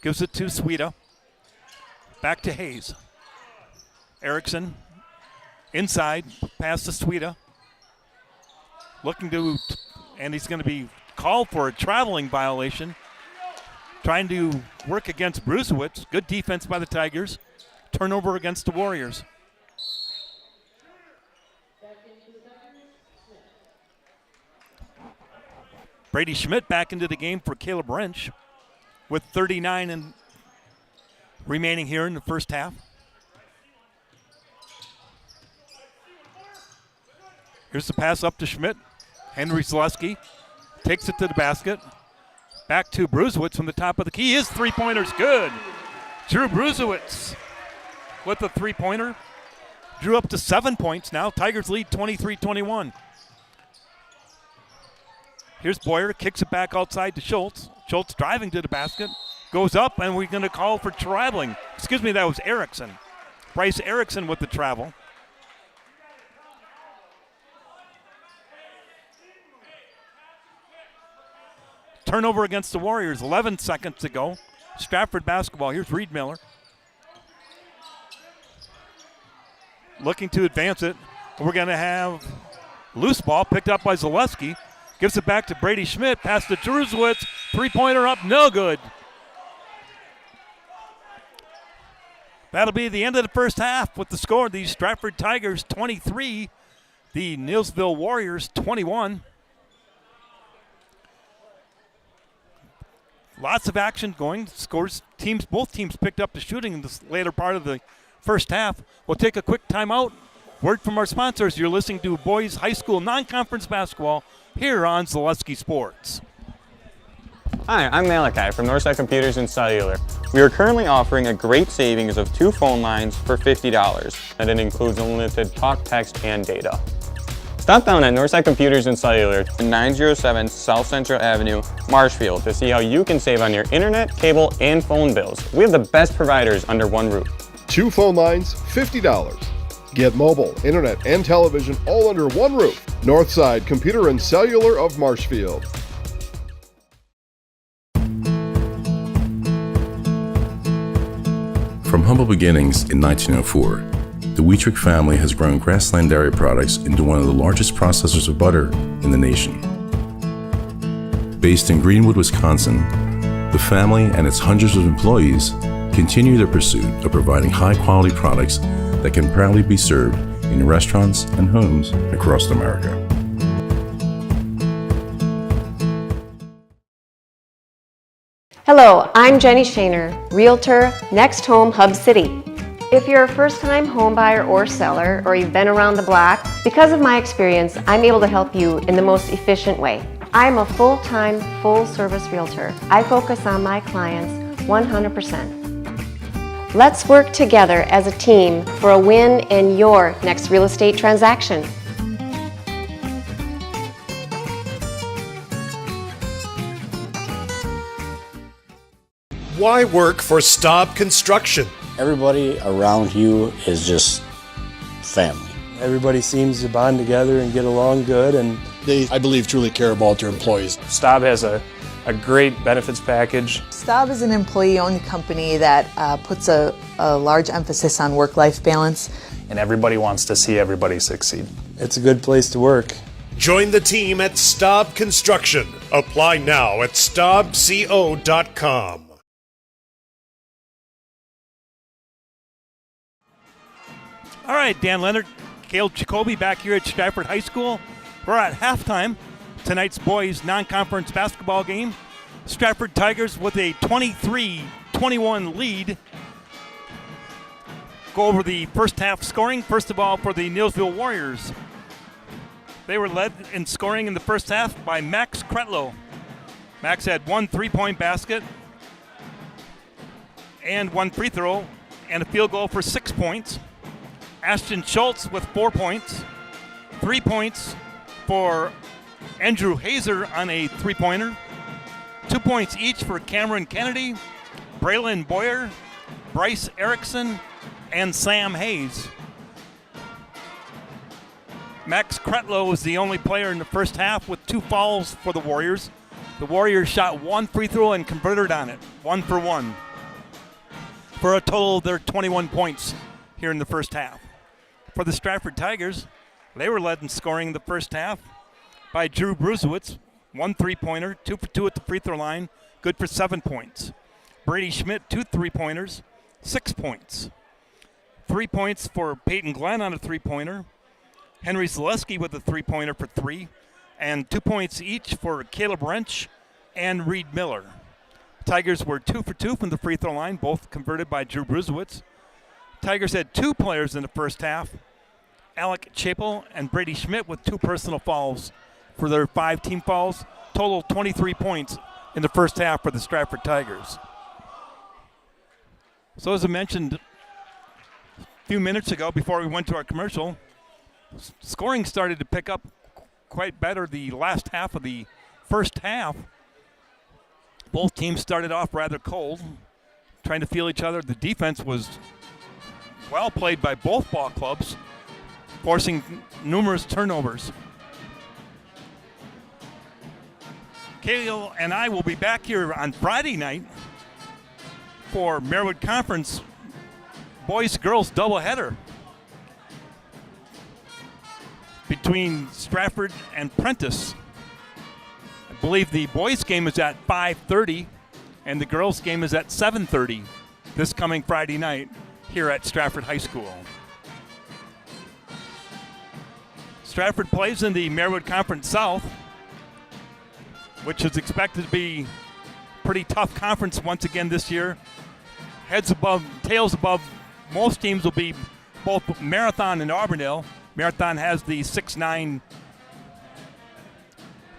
A: Gives it to Sweda. Back to Hayes. Erickson inside, pass to Sweda. Looking to, and he's going to be called for a traveling violation. Trying to work against Brusewitz. Good defense by the Tigers. Turnover against the Warriors. Brady Schmidt back into the game for Caleb Wrench with 39 and remaining here in the first half. Here's the pass up to Schmidt. Henry Zaleski takes it to the basket. Back to Brusewitz from the top of the key. His three-pointer's good. Drew Brusewitz with the three-pointer. Drew up to 7 points now. Tigers lead 23-21. Here's Boyer, kicks it back outside to Schultz. Schultz driving to the basket, goes up, and we're going to call for traveling. Excuse me, that was Erickson. Bryce Erickson with the travel. Turnover against the Warriors, 11 seconds to go. Stratford basketball. Here's Reed Miller. Looking to advance it. We're going to have loose ball picked up by Zaleski. Gives it back to Brady Schmidt. Pass to Druzewitz. Three-pointer up, no good. That'll be the end of the first half with the score. The Stratford Tigers 23, the Neillsville Warriors 21. Lots of action going. Scores teams, both teams picked up the shooting in this later part of the first half. We'll take a quick timeout. Word from our sponsors. You're listening to boys high school non-conference basketball here on Zaleski Sports.
L: Hi, I'm Malachi from Northside Computers and Cellular. We are currently offering a great savings of 2 phone lines for $50, and it includes unlimited talk, text, and data. Stop down at Northside Computers and Cellular, 907 South Central Avenue, Marshfield, to see how you can save on your internet, cable, and phone bills. We have the best providers under one roof.
M: 2 phone lines, $50. Get mobile, internet, and television all under one roof. Northside Computer and Cellular of Marshfield.
N: From humble beginnings in 1904, the Wheatrick family has grown Grassland Dairy Products into one of the largest processors of butter in the nation. Based in Greenwood, Wisconsin, the family and its hundreds of employees continue their pursuit of providing high-quality products that can proudly be served in restaurants and homes across America.
O: Hello, I'm Jenny Shaner, Realtor, Next Home Hub City. If you're a first-time home buyer or seller, or you've been around the block, because of my experience, I'm able to help you in the most efficient way. I'm a full-time, full-service realtor. I focus on my clients 100%. Let's work together as a team for a win in your next real estate transaction.
P: Why work for Staub Construction?
Q: Everybody around you is just family.
D: Everybody seems to bond together and get along good, and
P: They, I believe, truly care about their employees.
R: Staub has a great benefits package.
S: Staub is an employee-owned company that puts a large emphasis on work-life balance.
R: And everybody wants to see everybody succeed.
D: it's a good place to work.
P: Join the team at Staub Construction. Apply now at staubco.com.
A: All right, Dan Leonard, Caleb Jacoby back here at Stratford High School. We're at halftime. Tonight's boys non-conference basketball game. Stratford Tigers with a 23-21 lead. Go over the first half scoring. First of all, for the Neillsville Warriors. They were led in scoring in the first half by Max Kretlow. Max had 1 3-point basket and 1 free throw and a field goal for 6 points. Ashton Schultz with 4 points. 3 points for Andrew Hazer on a 3-pointer. 2 points each for Cameron Kennedy, Braylon Boyer, Bryce Erickson, and Sam Hayes. Max Kretlow was the only player in the first half with 2 fouls for the Warriors. The Warriors shot 1 free throw and converted on it, 1 for 1, for a total of their 21 points here in the first half. For the Stratford Tigers, they were led in scoring in the first half by Drew Brusewitz, 1 3-pointer, 2 for 2 at the free throw line, good for 7 points. Brady Schmidt, 2 3-pointers, 6 points. 3 points for Peyton Glenn on a 3-pointer. Henry Zaleski with a 3-pointer for 3, and 2 points each for Caleb Wrench and Reed Miller. Tigers were 2 for 2 from the free throw line, both converted by Drew Brusewitz. Tigers had 2 players in the first half, Alec Chapel and Brady Schmidt, with 2 personal fouls for their 5 team fouls. Total 23 points in the first half for the Stratford Tigers. So as I mentioned a few minutes ago before we went to our commercial, scoring started to pick up quite better the last half of the first half. Both teams started off rather cold, trying to feel each other. The defense was well played by both ball clubs, forcing numerous turnovers. Kale and I will be back here on Friday night for Marywood Conference boys-girls doubleheader between Stratford and Prentice. I believe the boys' game is at 5:30 and the girls' game is at 7:30 this coming Friday night here at Stratford High School. Stratford plays in the Marywood Conference South, which is expected to be a pretty tough conference once again this year. Heads above, tails above, most teams will be both Marathon and Auburndale. Marathon has the 6'9"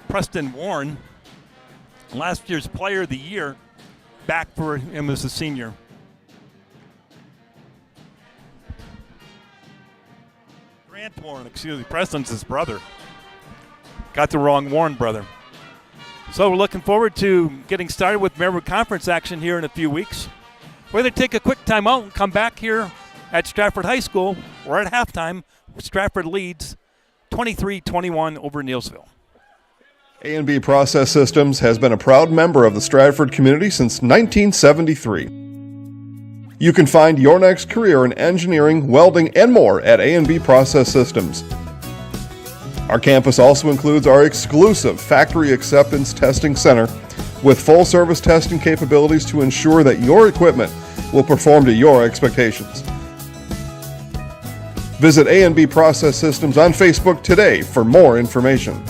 A: Preston Warren, last year's player of the year, back for him as a senior. Grant Warren, excuse me, Preston's his brother. Got the wrong Warren brother. So we're looking forward to getting started with Marywood Conference action here in a few weeks. We're going to take a quick timeout and come back here at Stratford High School. We're at halftime. Stratford leads 23-21 over Neillsville.
M: A&B Process Systems has been a proud member of the Stratford community since 1973. You can find your next career in engineering, welding, and more at A&B Process Systems. Our campus also includes our exclusive Factory Acceptance Testing Center with full-service testing capabilities to ensure that your equipment will perform to your expectations. Visit A&B Process Systems on Facebook today for more information.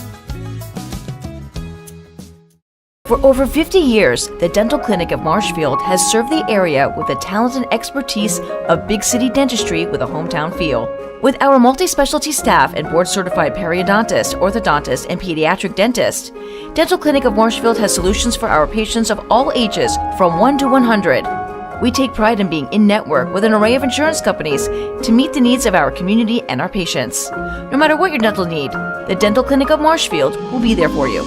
T: For over 50 years, the Dental Clinic of Marshfield has served the area with the talent and expertise of big city dentistry with a hometown feel. With our multi-specialty staff and board-certified periodontist, orthodontist, and pediatric dentist, Dental Clinic of Marshfield has solutions for our patients of all ages from 1 to 100. We take pride in being in-network with an array of insurance companies to meet the needs of our community and our patients. No matter what your dental need, the Dental Clinic of Marshfield will be there for you.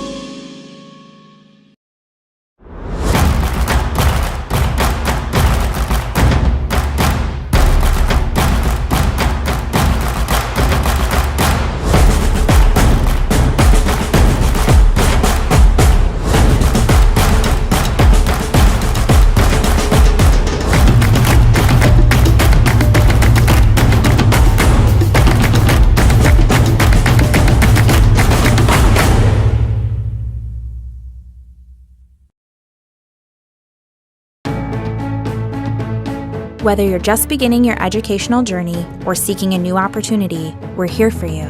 U: Whether you're just beginning your educational journey or seeking a new opportunity, we're here for you.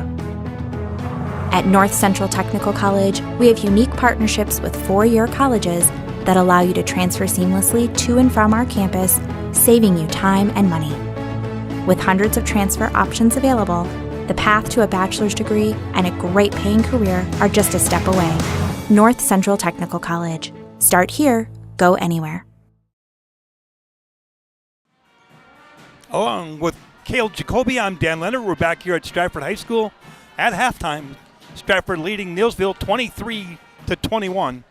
U: At North Central Technical College, we have unique partnerships with four-year colleges that allow you to transfer seamlessly to and from our campus, saving you time and money. With hundreds of transfer options available, the path to a bachelor's degree and a great paying career are just a step away. North Central Technical College. Start here, go anywhere.
A: Along with Cale Jacoby, I'm Dan Leonard. We're back here at Stratford High School at halftime. Stratford leading Neillsville 23-21.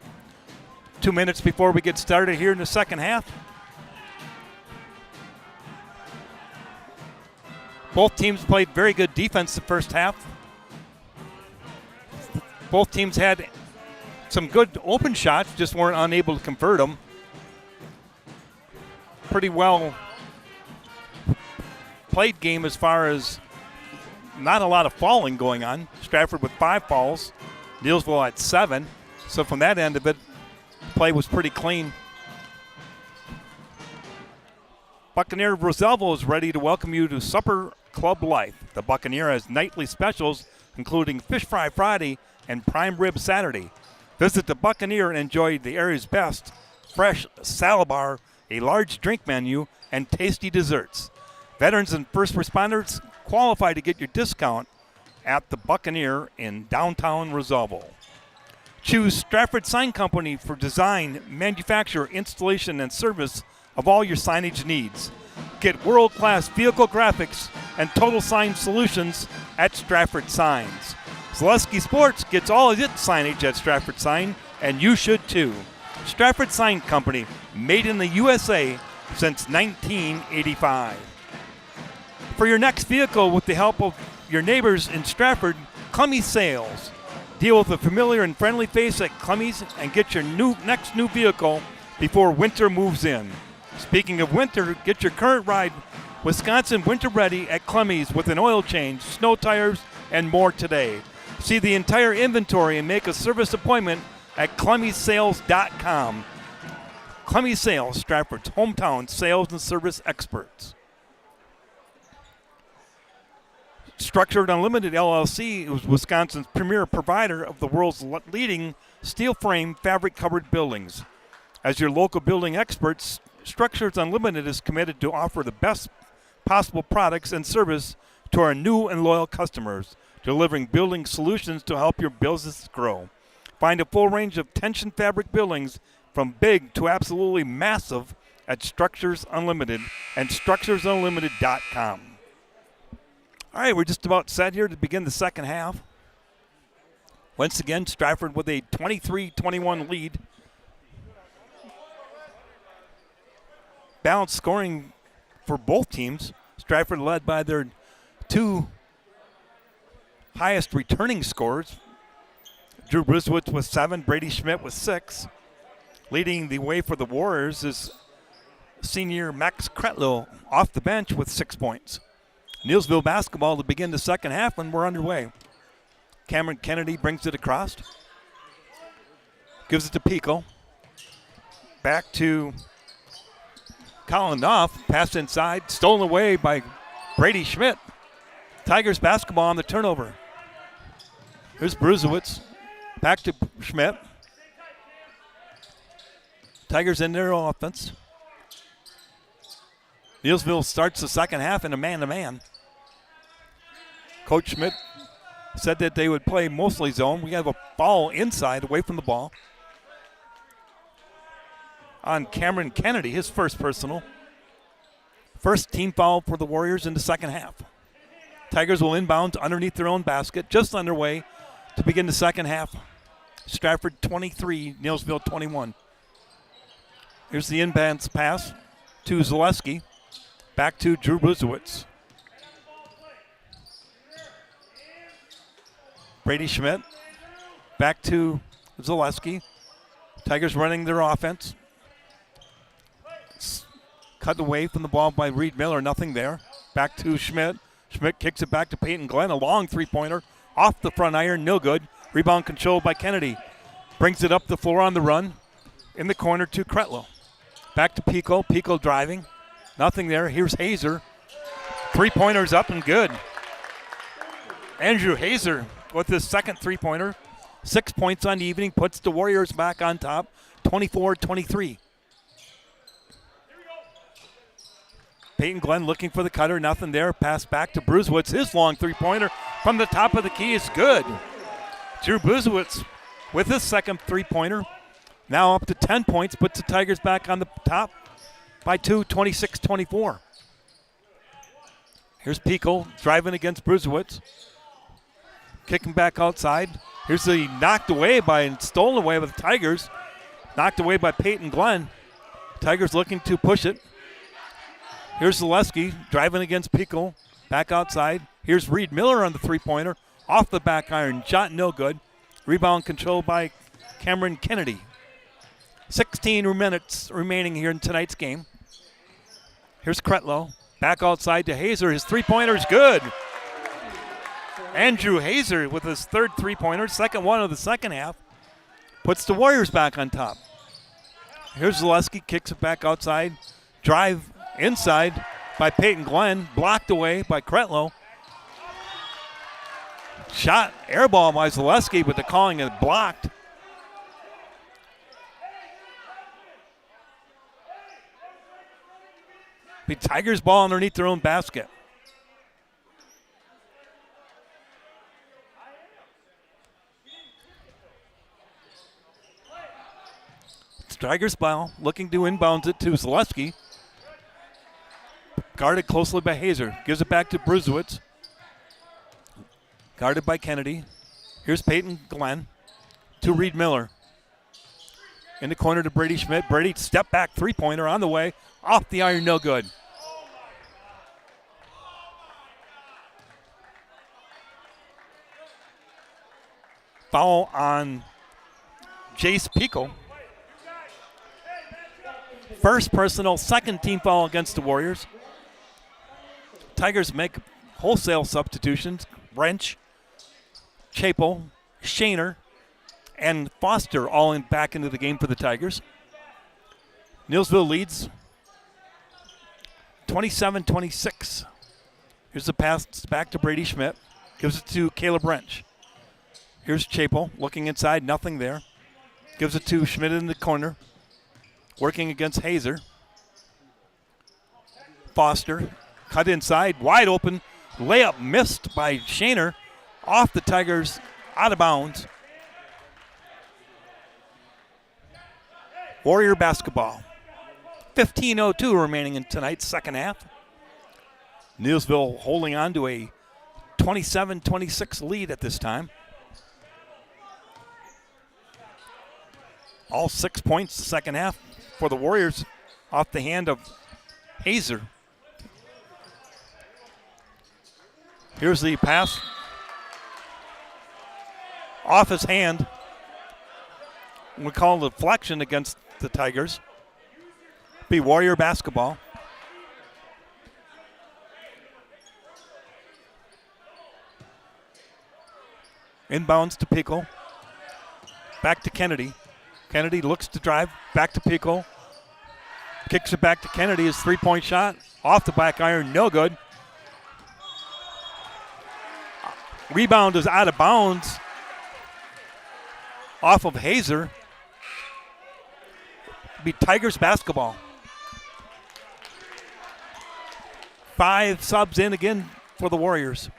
A: 2 minutes before we get started here in the second half. Both teams played very good defense the first half. Both teams had some good open shots, just weren't unable to convert them. Pretty well played game as far as not a lot of fouling going on. Stratford with 5 fouls, Neillsville at 7. So from that end of it, play was pretty clean. Buccaneer of Roselville is ready to welcome you to Supper Club Life. The Buccaneer has nightly specials, including Fish Fry Friday and Prime Rib Saturday. Visit the Buccaneer and enjoy the area's best fresh salad bar, a large drink menu, and tasty desserts. Veterans and first responders qualify to get your discount at the Buccaneer in downtown Roselville. Choose Stratford Sign Company for design, manufacture, installation, and service of all your signage needs. Get world-class vehicle graphics and total sign solutions at Stratford Signs. Zaleski Sports gets all of its signage at Stratford Sign, and you should too. Stratford Sign Company, made in the USA since 1985. For your next vehicle, with the help of your neighbors in Stratford, Clemmy's Sales. Deal with a familiar and friendly face at Clemmy's and get your next new vehicle before winter moves in. Speaking of winter, get your current ride Wisconsin winter ready at Clemmy's with an oil change, snow tires, and more today. See the entire inventory and make a service appointment at clemmysales.com. Clemmy's Sales, Stratford's hometown sales and service experts. Structured Unlimited LLC is Wisconsin's premier provider of the world's leading steel frame fabric covered buildings. As your local building experts, Structures Unlimited is committed to offer the best possible products and service to our new and loyal customers, delivering building solutions to help your business grow. Find a full range of tension fabric buildings from big to absolutely massive at Structures Unlimited and structuresunlimited.com. All right, we're just about set here to begin the second half. Once again, Stratford with a 23-21 lead. Balanced scoring for both teams. Stratford led by their two highest returning scorers. Drew Briswitz with 7, Brady Schmidt with 6. Leading the way for the Warriors is senior Max Kretlow off the bench with 6 points. Neillsville basketball to begin the second half when we're underway. Cameron Kennedy brings it across. Gives it to Pico. Back to Colin Knopf. Pass inside. Stolen away by Brady Schmidt. Tigers basketball on the turnover. Here's Brusewitz. Back to Schmidt. Tigers in their offense. Neillsville starts the second half in a man-to-man. Coach Schmidt said that they would play mostly zone. We have a foul inside, away from the ball. On Cameron Kennedy, his first personal. First team foul for the Warriors in the second half. Tigers will inbound underneath their own basket, just underway to begin the second half. Stratford 23, Neillsville 21. Here's the inbounds pass to Zaleski. Back to Drew Brusewitz. Brady Schmidt. Back to Zaleski. Tigers running their offense. Cut away from the ball by Reed Miller. Nothing there. Back to Schmidt. Schmidt kicks it back to Peyton Glenn. A long three-pointer. Off the front iron. No good. Rebound controlled by Kennedy. Brings it up the floor on the run. In the corner to Kretlow. Back to Pico. Pico driving. Nothing there. Here's Hazer. Three-pointers up and good. Andrew Hazer with his second three-pointer. 6 points on the evening. Puts the Warriors back on top. 24-23. Peyton Glenn looking for the cutter. Nothing there. Pass back to Brusewitz. His long three-pointer from the top of the key is good. Drew Brusewitz with his second three-pointer. Now up to 10 points. Puts the Tigers back on the top by 2, 26-24. Here's Pico driving against Brusewitz. Kicking back outside. Here's the knocked away by and stolen away by the Tigers. Knocked away by Peyton Glenn. Tigers looking to push it. Here's Zaleski driving against Pico. Back outside. Here's Reed Miller on the three-pointer. Off the back iron. Shot no good. Rebound controlled by Cameron Kennedy. 16 minutes remaining here in tonight's game. Here's Kretlow. Back outside to Hazer. His three-pointer is good. Andrew Hazer with his third three-pointer. Second one of the second half. Puts the Warriors back on top. Here's Zaleski. Kicks it back outside. Drive inside by Peyton Glenn. Blocked away by Kretlow. Shot airball by Zaleski, but they're calling it blocked. The Tigers ball underneath their own basket. Tigers ball, looking to inbounds it to Zaleski. Guarded closely by Hazer. Gives it back to Bruzewitz. Guarded by Kennedy. Here's Peyton Glenn to Reed Miller. In the corner to Brady Schmidt. Brady step back three-pointer on the way. Off the iron, no good. Foul on Jace Pico. First personal, second team foul against the Warriors. Tigers make wholesale substitutions. Wrench, Chapel, Shaner, and Foster all back into the game for the Tigers. Neillsville leads 27-26. Here's the pass back to Brady Schmidt. Gives it to Caleb Wrench. Here's Chapel looking inside, nothing there. Gives it to Schmidt in the corner. Working against Hazer. Foster cut inside, wide open. Layup missed by Shaner. Off the Tigers, out of bounds. Warrior basketball. 15:02 remaining in tonight's second half. Neillsville holding on to a 27-26 lead at this time. All 6 points the second half for the Warriors off the hand of Hazer. Here's the pass. Off his hand. We call it deflection against the Tigers. Be Warrior basketball. Inbounds to Pico. Back to Kennedy. Kennedy looks to drive. Back to Pico. Kicks it back to Kennedy. His three-point shot. Off the back iron. No good. Rebound is out of bounds. Off of Hazer. Be Tigers basketball. 5 subs in again for the Warriors.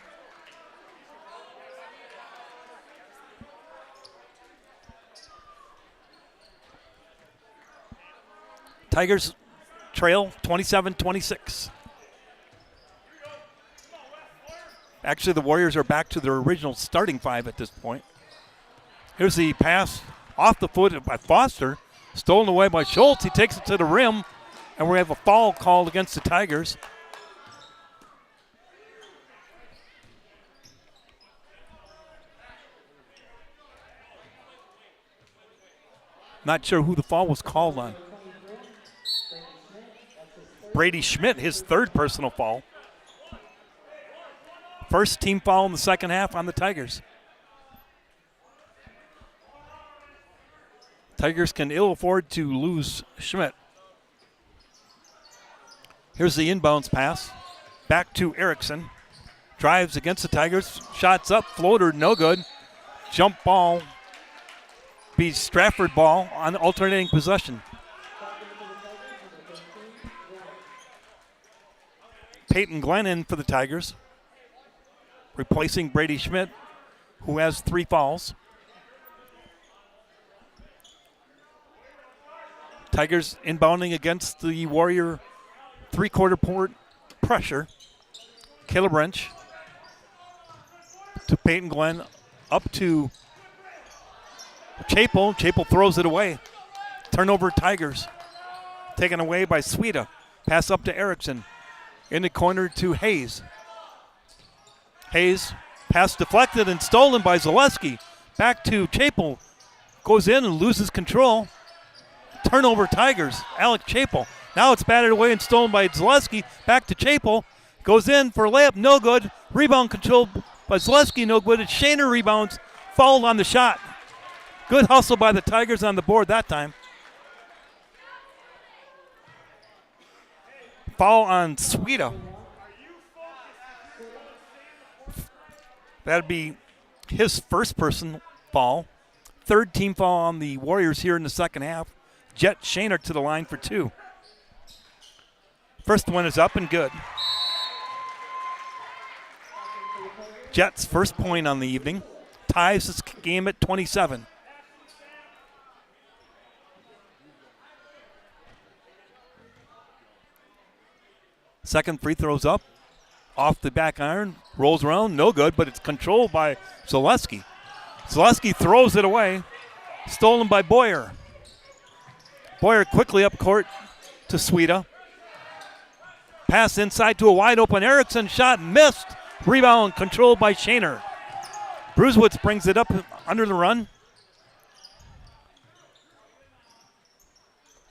A: Tigers trail 27-26. Actually, the Warriors are back to their original starting 5 at this point. Here's the pass off the foot by Foster. Stolen away by Schultz. He takes it to the rim, and we have a foul called against the Tigers. Not sure who the foul was called on. Brady Schmidt, his third personal foul. First team foul in the second half on the Tigers. Tigers can ill afford to lose Schmidt. Here's the inbounds pass. Back to Erickson. Drives against the Tigers. Shots up. Floater, no good. Jump ball. Be Stratford ball on alternating possession. Peyton Glenn in for the Tigers. Replacing Brady Schmidt, who has 3 fouls. Tigers inbounding against the Warrior three-quarter court pressure. Caleb Wrench to Peyton Glenn, up to Chapel. Chapel throws it away. Turnover Tigers. Taken away by Sweda. Pass up to Erickson. In the corner to Hayes. Hayes, pass deflected and stolen by Zaleski. Back to Chapel. Goes in and loses control. Turnover Tigers. Alec Chapel. Now it's batted away and stolen by Zaleski. Back to Chapel. Goes in for a layup. No good. Rebound controlled by Zaleski. No good. It's Shaner rebounds. Fouled on the shot. Good hustle by the Tigers on the board that time. Foul on Sweda. That'd be his first person foul. Third team foul on the Warriors here in the second half. Jet Shaner to the line for 2. First one is up and good. Jet's first point on the evening. Ties this game at 27. Second free throw's up. Off the back iron. Rolls around. No good, but it's controlled by Zaleski. Zaleski throws it away. Stolen by Boyer. Boyer quickly up court to Sweda. Pass inside to a wide open Erickson. Shot missed. Rebound controlled by Shaner. Brusewitz brings it up under the run.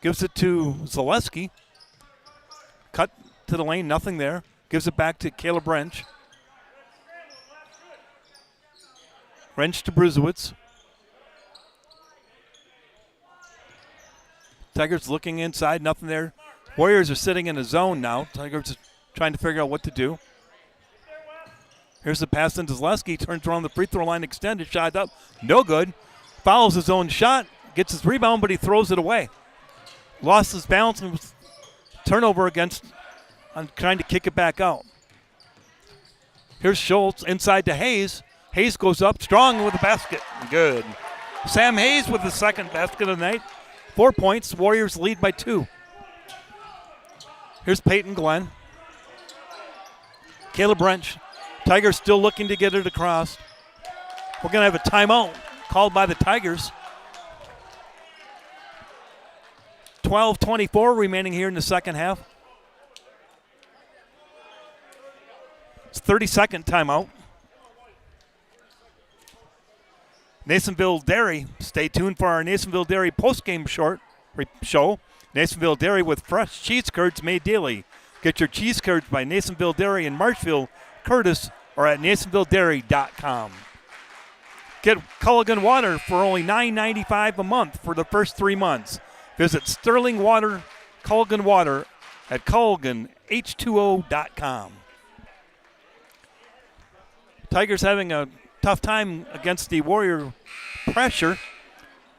A: Gives it to Zaleski. Cut to the lane, nothing there. Gives it back to Caleb Wrench. Wrench to Brusewitz. Tigers looking inside, nothing there. Warriors are sitting in a zone now. Tigers are trying to figure out what to do. Here's the pass into Zaleski. Turns around the free throw line, extended, shot up. No good. Fouls his own shot. Gets his rebound, but he throws it away. Lost his balance and was turnover against on trying to kick it back out. Here's Schultz inside to Hayes. Hayes goes up strong with the basket. Good. Sam Hayes with the second basket of the night. 4 points. Warriors lead by 2. Here's Peyton Glenn. Caleb Wrench. Tigers still looking to get it across. We're going to have a timeout called by the Tigers. 12:24 remaining here in the second half. It's 30-second timeout. Neillsville Dairy. Stay tuned for our Neillsville Dairy postgame show. Neillsville Dairy with fresh cheese curds made daily. Get your cheese curds by Neillsville Dairy in Marshfield, Curtis, or at neillsvilledairy.com. Get Culligan Water for only $9.95 a month for the first 3 months. Visit Sterling Water, Culligan Water at CulliganH2O.com. Tigers having a tough time against the Warrior pressure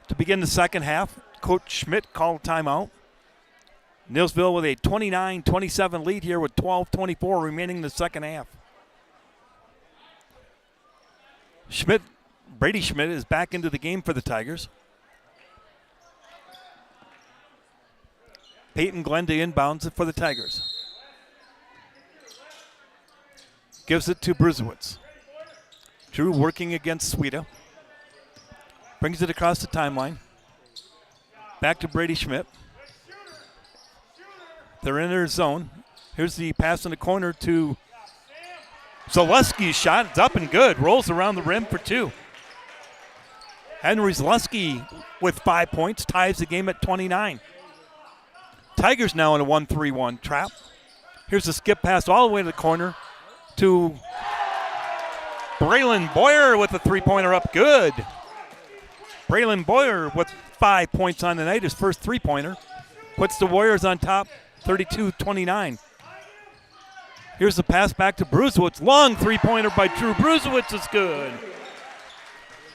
A: to begin the second half. Coach Schmidt called timeout. Neillsville with a 29-27 lead here with 12:24 remaining in the second half. Brady Schmidt is back into the game for the Tigers. Peyton Glenn to inbounds it for the Tigers. Gives it to Brusewitz. Drew working against Sweda. Brings it across the timeline. Back to Brady Schmidt. They're in their zone. Here's the pass in the corner to Zaleski's shot. It's up and good. Rolls around the rim for 2. Henry Zaleski with 5 points ties the game at 29. Tigers now in a 1-3-1 trap. Here's a skip pass all the way to the corner to Braylon Boyer with a three-pointer up. Good. Braylon Boyer with 5 points on the night, his first three-pointer. Puts the Warriors on top, 32-29. Here's the pass back to Brusewitz. Long three-pointer by Drew Brusewitz is good.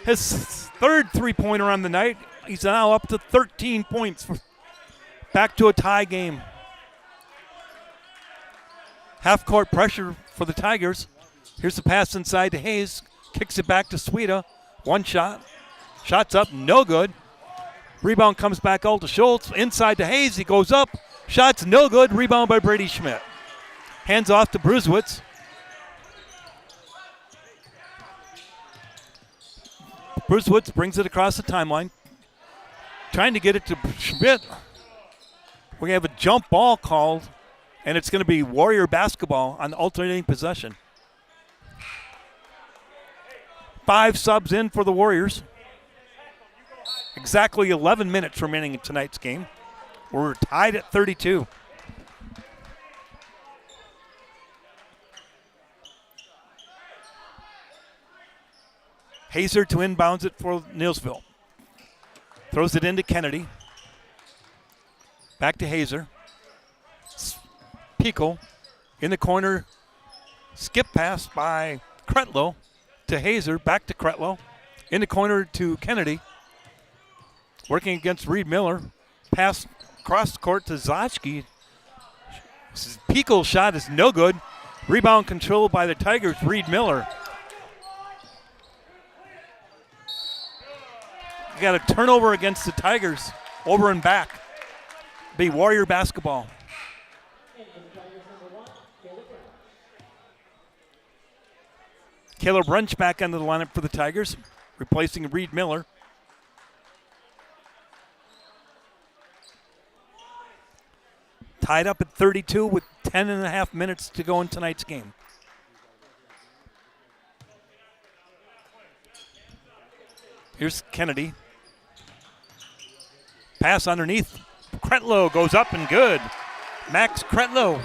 A: His third three-pointer on the night. He's now up to 13 points. Back to a tie game. Half-court pressure for the Tigers. Here's the pass inside to Hayes. Kicks it back to Sweda. One shot. Shot's up, no good. Rebound comes back out to Schultz. Inside to Hayes, he goes up. Shot's no good. Rebound by Brady Schmidt. Hands off to Brusewitz. Brusewitz brings it across the timeline. Trying to get it to Schmidt. We're going to have a jump ball called, and it's going to be Warrior basketball on the alternating possession. 5 subs in for the Warriors. Exactly 11 minutes remaining in tonight's game. We're tied at 32. Hazer to inbounds it for Neillsville. Throws it into Kennedy. Back to Hazer. Pico in the corner. Skip pass by Kretlow to Hazer. Back to Kretlow. In the corner to Kennedy. Working against Reed Miller. Pass across the court to Zachki. Pico's shot is no good. Rebound controlled by the Tigers, Reed Miller. You got a turnover against the Tigers. Over and back. Be Warrior basketball. Caleb Wrench back into the lineup for the Tigers, replacing Reed Miller. Tied up at 32 with 10.5 minutes to go in tonight's game. Here's Kennedy. Pass underneath. Kretlow goes up and good. Max Kretlow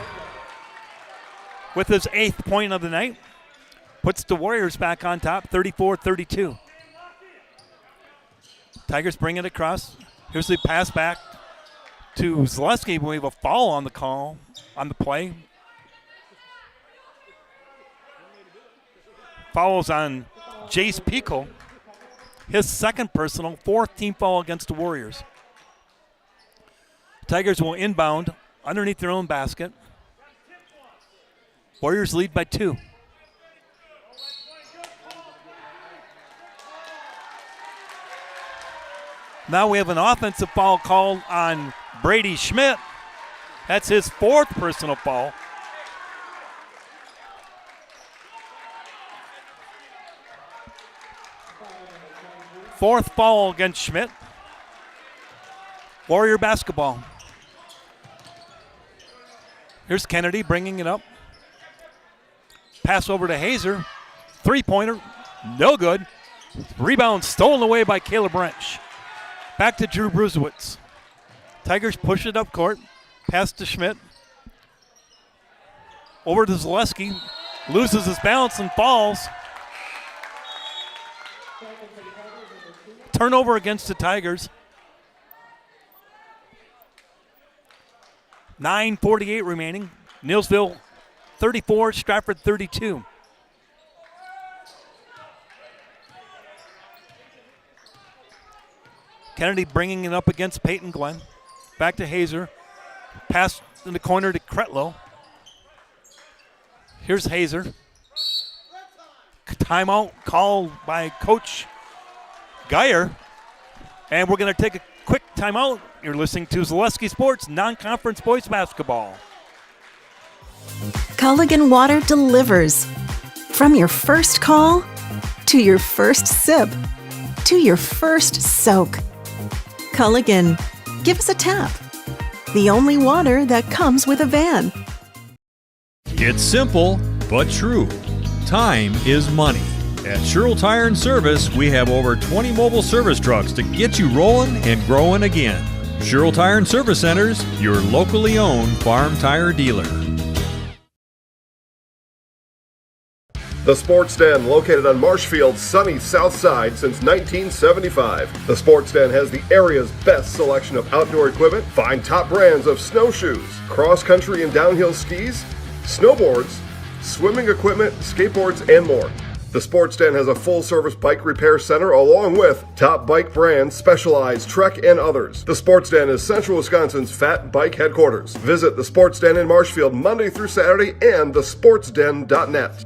A: with his 8th point of the night. Puts the Warriors back on top, 34-32. Tigers bring it across. Here's the pass back to Zaleski. We have a foul on the call, on the play. Fouls on Jace Pico. His 2nd personal, 4th team foul against the Warriors. Tigers will inbound underneath their own basket. Warriors lead by 2. Now we have an offensive foul called on Brady Schmidt. That's his 4th personal foul. Fourth foul against Schmidt. Warrior basketball. Here's Kennedy bringing it up. Pass over to Hazer. 3-pointer, no good. Rebound stolen away by Caleb Wrench. Back to Drew Brusewitz. Tigers push it up court. Pass to Schmidt. Over to Zaleski. Loses his balance and falls. Turnover against the Tigers. 9:48 remaining. Neillsville 34, Stratford 32. Kennedy bringing it up against Peyton Glenn. Back to Hazer. Pass in the corner to Kretlow. Here's Hazer. Timeout called by Coach Geyer. And we're going to take a quick timeout. You're listening to Zaleski Sports Non-Conference Boys Basketball.
B: Culligan Water delivers. From your first call, to your first sip, to your first soak. Culligan, give us a tap. The only water that comes with a van.
V: It's simple, but true. Time is money. At Sherrill Tire and Service, we have over 20 mobile service trucks to get you rolling and growing again. Sherrill Tire and Service Centers, your locally owned farm tire dealer.
M: The Sports Den, located on Marshfield's sunny south side since 1975. The Sports Den has the area's best selection of outdoor equipment. Find top brands of snowshoes, cross-country and downhill skis, snowboards, swimming equipment, skateboards, and more. The Sports Den has a full-service bike repair center along with top bike brands, Specialized, Trek, and others. The Sports Den is Central Wisconsin's Fat Bike headquarters. Visit the Sports Den in Marshfield Monday through Saturday and thesportsden.net.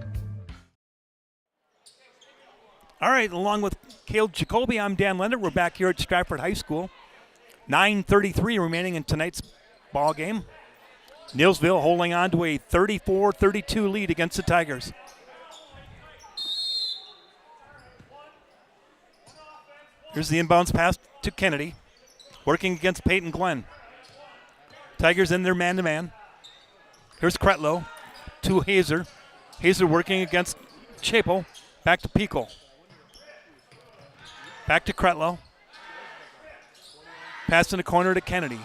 A: All right, along with Caleb Jacoby, I'm Dan Leonard. We're back here at Stratford High School. 9:33 remaining in tonight's ball game. Neillsville holding on to a 34-32 lead against the Tigers. Here's the inbounds pass to Kennedy, working against Peyton Glenn. Tigers in their man-to-man. Here's Kretlow to Hazer. Hazer working against Chapel. Back to Pico. Back to Kretlow. Pass in the corner to Kennedy.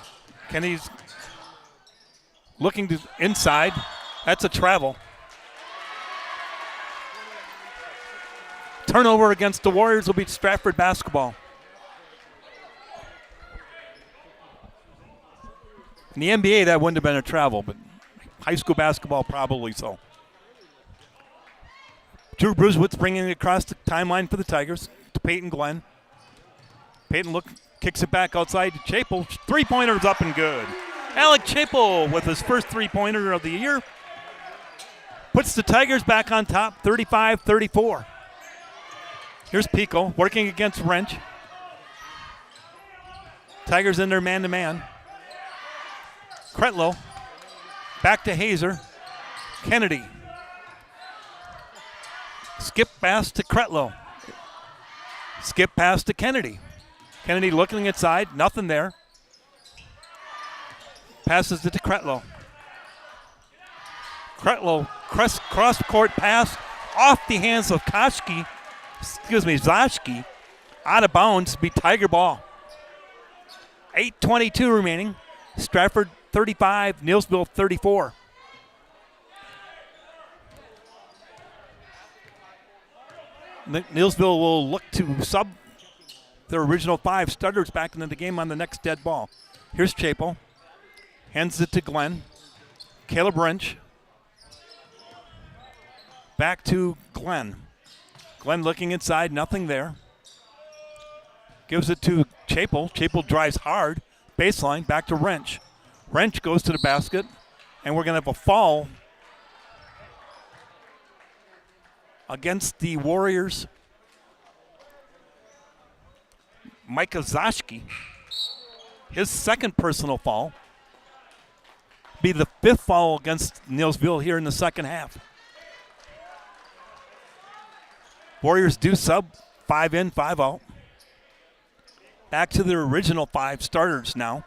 A: Kennedy's looking to inside. That's a travel. Turnover against the Warriors will be Stratford basketball. In the NBA, that wouldn't have been a travel, but high school basketball probably so. Drew Brusewitz bringing it across the timeline for the Tigers to Peyton Glenn. Peyton kicks it back outside to Chapel. 3-pointer's up and good. Alec Chapel with his first 3-pointer of the year. Puts the Tigers back on top, 35-34. Here's Pico working against Wrench. Tigers in their man-to-man. Kretlow. Back to Hazer. Kennedy. Skip pass to Kretlow. Skip pass to Kennedy. Kennedy looking inside, nothing there. Passes it to Kretlow. Kretlow, cross-court pass off the hands of Zashki, out of bounds, be Tiger ball. 8:22 remaining. Stratford 35, Neillsville 34. Neillsville will look to sub their original 5 starters back into the game on the next dead ball. Here's Chapel. Hands it to Glenn. Caleb Wrench. Back to Glenn. Glenn looking inside, nothing there. Gives it to Chapel. Chapel drives hard. Baseline, back to Wrench. Wrench goes to the basket, and we're going to have a foul against the Warriors. Micah Zashki, his second personal foul, be the 5th foul against Neillsville here in the second half. Warriors do sub, 5 in, 5 out. Back to their original 5 starters now.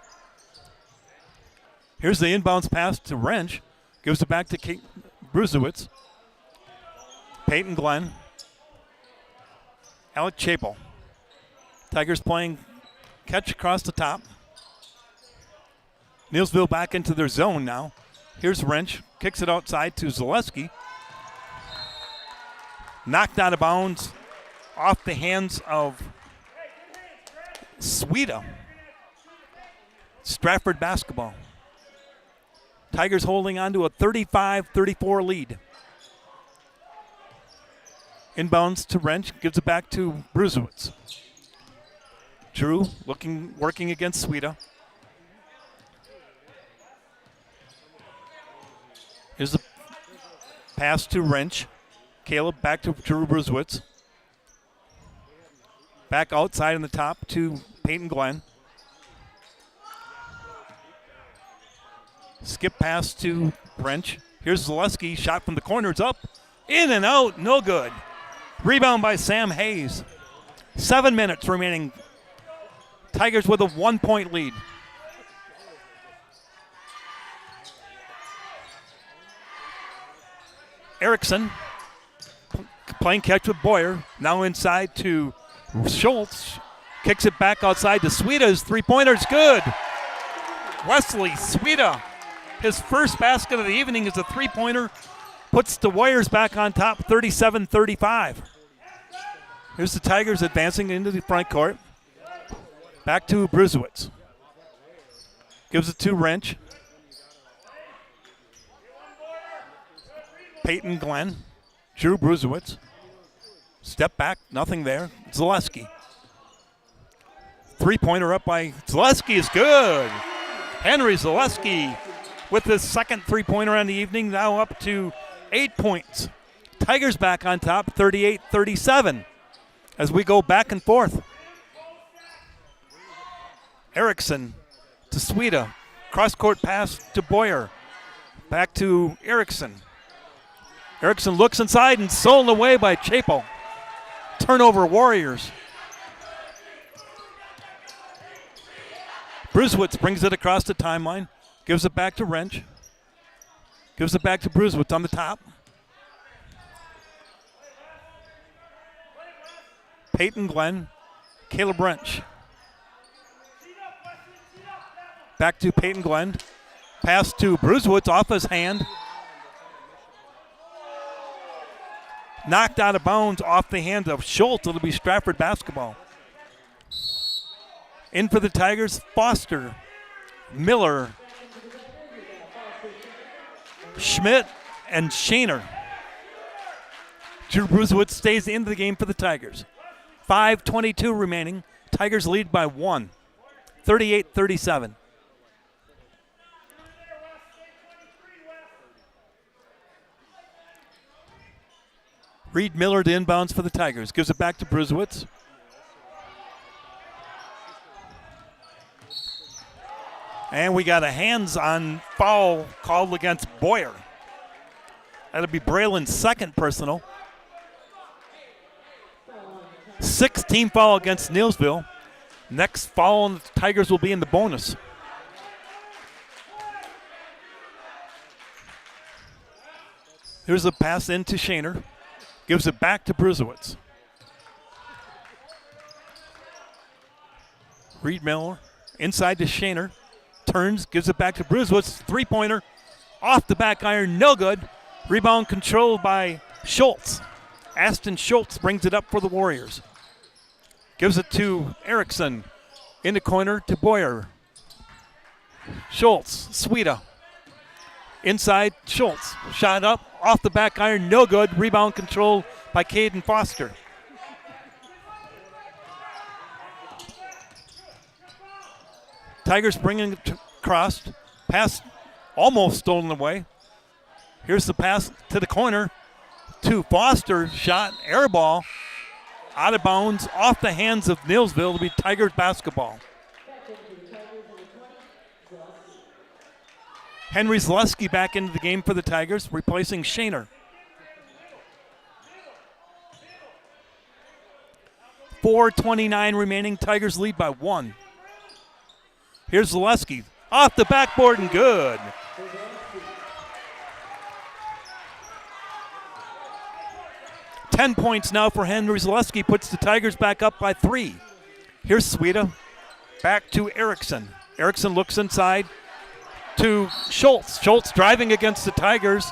A: Here's the inbounds pass to Wrench. Gives it back to Kate Bruzewitz. Peyton Glenn. Alec Chapel. Tigers playing catch across the top. Neillsville back into their zone now. Here's Wrench. Kicks it outside to Zaleski. Knocked out of bounds off the hands of Sweda. Stratford basketball. Tigers holding on to a 35-34 lead. Inbounds to Wrench. Gives it back to Bruzewitz. Drew working against Sweda. Here's the pass to Wrench. Caleb back to Drew Bruzewitz. Back outside in the top to Peyton Glenn. Skip pass to Wrench. Here's Zaleski. Shot from the corner. It's up. In and out. No good. Rebound by Sam Hayes. 7 minutes remaining. Tigers with a 1-point lead. Erickson playing catch with Boyer. Now inside to Schultz. Kicks it back outside to Sweda. His three-pointer's good. Wesley Sweda. His first basket of the evening is a three-pointer. Puts the Warriors back on top, 37-35. Here's the Tigers advancing into the front court. Back to Bruzewitz. Gives it to Wrench. Peyton Glenn. Drew Bruzewitz. Step back, nothing there. Zaleski. Three-pointer up by Zaleski is good. Henry Zaleski with his second three-pointer on the evening, now up to 8 points. Tigers back on top, 38-37 as we go back and forth. Erickson to Sweda. Cross-court pass to Boyer. Back to Erickson. Erickson looks inside and stolen away by Chapel. Turnover Warriors. Bruzewitz brings it across the timeline. Gives it back to Wrench. Gives it back to Bruzewitz on the top. Peyton Glenn. Caleb Wrench. Back to Peyton Glenn. Pass to Bruzewitz off his hand. Knocked out of bounds off the hand of Schultz. It'll be Stratford basketball. In for the Tigers, Foster, Miller, Schmidt, and Shaner. Drew Bruzewitz stays in the game for the Tigers. 5:22 remaining. Tigers lead by 1, 38-37. Reed Miller to inbounds for the Tigers. Gives it back to Bruzewitz. And we got a hands-on foul called against Boyer. That'll be Braylon's second personal. Sixth team foul against Neillsville. Next foul on the Tigers will be in the bonus. Here's a pass into Shaner. Gives it back to Bruzewitz. Reed Miller inside to Shaner. Turns, gives it back to Bruzewitz. Three-pointer off the back iron, no good. Rebound controlled by Schultz. Aston Schultz brings it up for the Warriors. Gives it to Erickson. In the corner to Boyer. Schultz, Sweda. Inside, Schultz. Shot up, off the back iron, no good. Rebound controlled by Caden Foster. Tigers bringing it across. Pass almost stolen away. Here's the pass to the corner to Foster. Shot, air ball. Out of bounds, off the hands of Neillsville. It'll be Tigers basketball. Henry Zaleski back into the game for the Tigers, replacing Shaner. 4:29 remaining. Tigers lead by 1. Here's Zaleski. Off the backboard and good. Ten points now for Henry Zaleski. Puts the Tigers back up by 3. Here's Sweda. Back to Erickson. Erickson looks inside to Schultz. Schultz driving against the Tigers.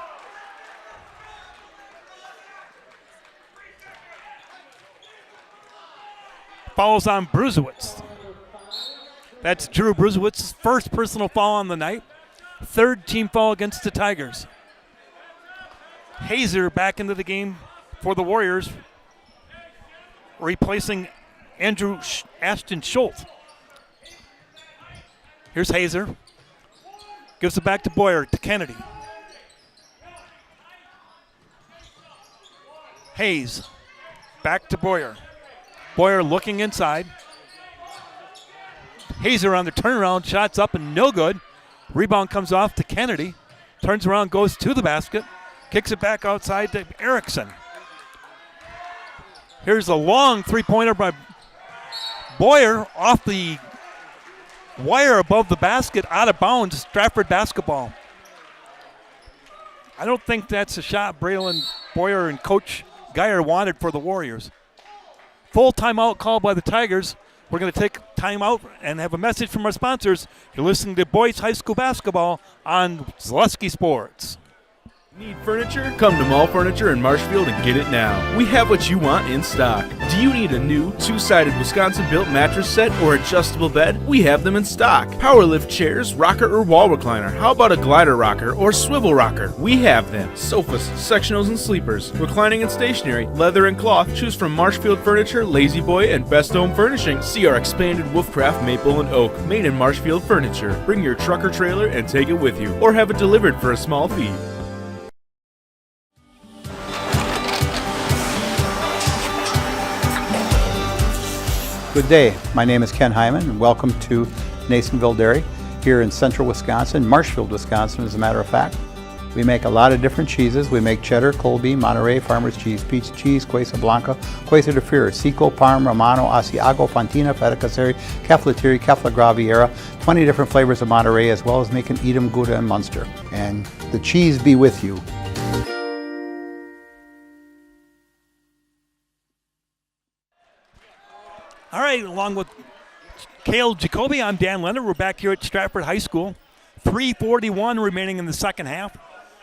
A: Fouls on Bruzewitz. That's Drew Bruzewitz's first personal foul on the night. Third team foul against the Tigers. Hazer back into the game for the Warriors, replacing Ashton Schultz. Here's Hazer. Gives it back to Boyer, to Kennedy. Hayes, back to Boyer. Boyer looking inside. Hazer on the turnaround, shots up and no good. Rebound comes off to Kennedy. Turns around, goes to the basket. Kicks it back outside to Erickson. Here's a long three-pointer by Boyer off the wire above the basket, out of bounds. Stratford basketball. I don't think that's a shot Braylon Boyer and Coach Geyer wanted for the Warriors. Full timeout called by the Tigers. We're going to take time out and have a message from our sponsors. You're listening to Boys High School Basketball on Zaleski Sports.
C: Need furniture? Come to Mall Furniture in Marshfield and get it now. We have what you want in stock. Do you need a new two-sided Wisconsin-built mattress set or adjustable bed? We have them in stock. Power lift chairs, rocker or wall recliner. How about a glider rocker or swivel rocker? We have them. Sofas, sectionals and sleepers, reclining and stationery, leather and cloth. Choose from Marshfield Furniture, Lazy Boy, and Best Home Furnishing. See our expanded Wolfcraft Maple and Oak, made in Marshfield Furniture. Bring your truck or trailer and take it with you, or have it delivered for a small fee.
H: Good day. My name is Ken Hyman, and welcome to Neillsville Dairy here in central Wisconsin, Marshfield, Wisconsin, as a matter of fact. We make a lot of different cheeses. We make cheddar, Colby, Monterey, Farmer's Cheese, Peach Cheese, Quesa Blanca, Quesa de Freer, Seco, Parm, Romano, Asiago, Fontina, Feta Caseri, Caflateri, Cafla Graviera, 20 different flavors of Monterey, as well as making Edam, Gouda, and Munster. And the cheese be with you.
A: All right, along with Cale Jacoby, I'm Dan Leonard. We're back here at Stratford High School. 3:41 remaining in the second half.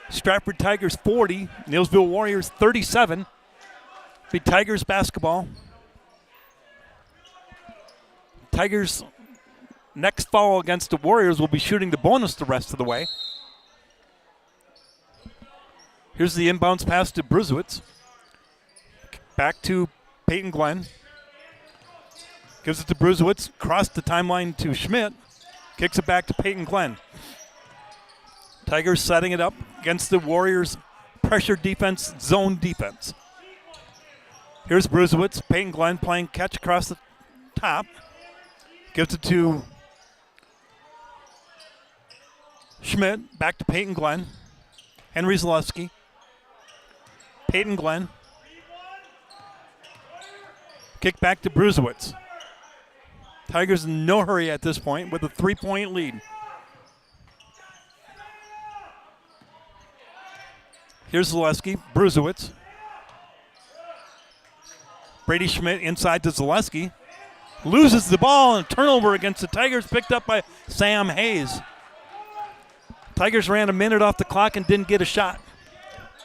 A: Stratford Tigers 40, Neillsville Warriors 37. Be Tigers basketball. Tigers' next foul against the Warriors will be shooting the bonus the rest of the way. Here's the inbounds pass to Bruzewitz. Back to Peyton Glenn. Gives it to Bruzewitz, crossed the timeline to Schmidt, kicks it back to Peyton Glenn. Tigers setting it up against the Warriors' pressure defense, zone defense. Here's Bruzewitz, Peyton Glenn playing catch across the top. Gives it to Schmidt, back to Peyton Glenn. Henry Zaleski. Peyton Glenn. Kick back to Bruzewicz. Tigers in no hurry at this point with a 3-point lead. Here's Zaleski, Bruzewicz. Brady Schmidt inside to Zaleski. Loses the ball and turnover against the Tigers, picked up by Sam Hayes. Tigers ran a minute off the clock and didn't get a shot.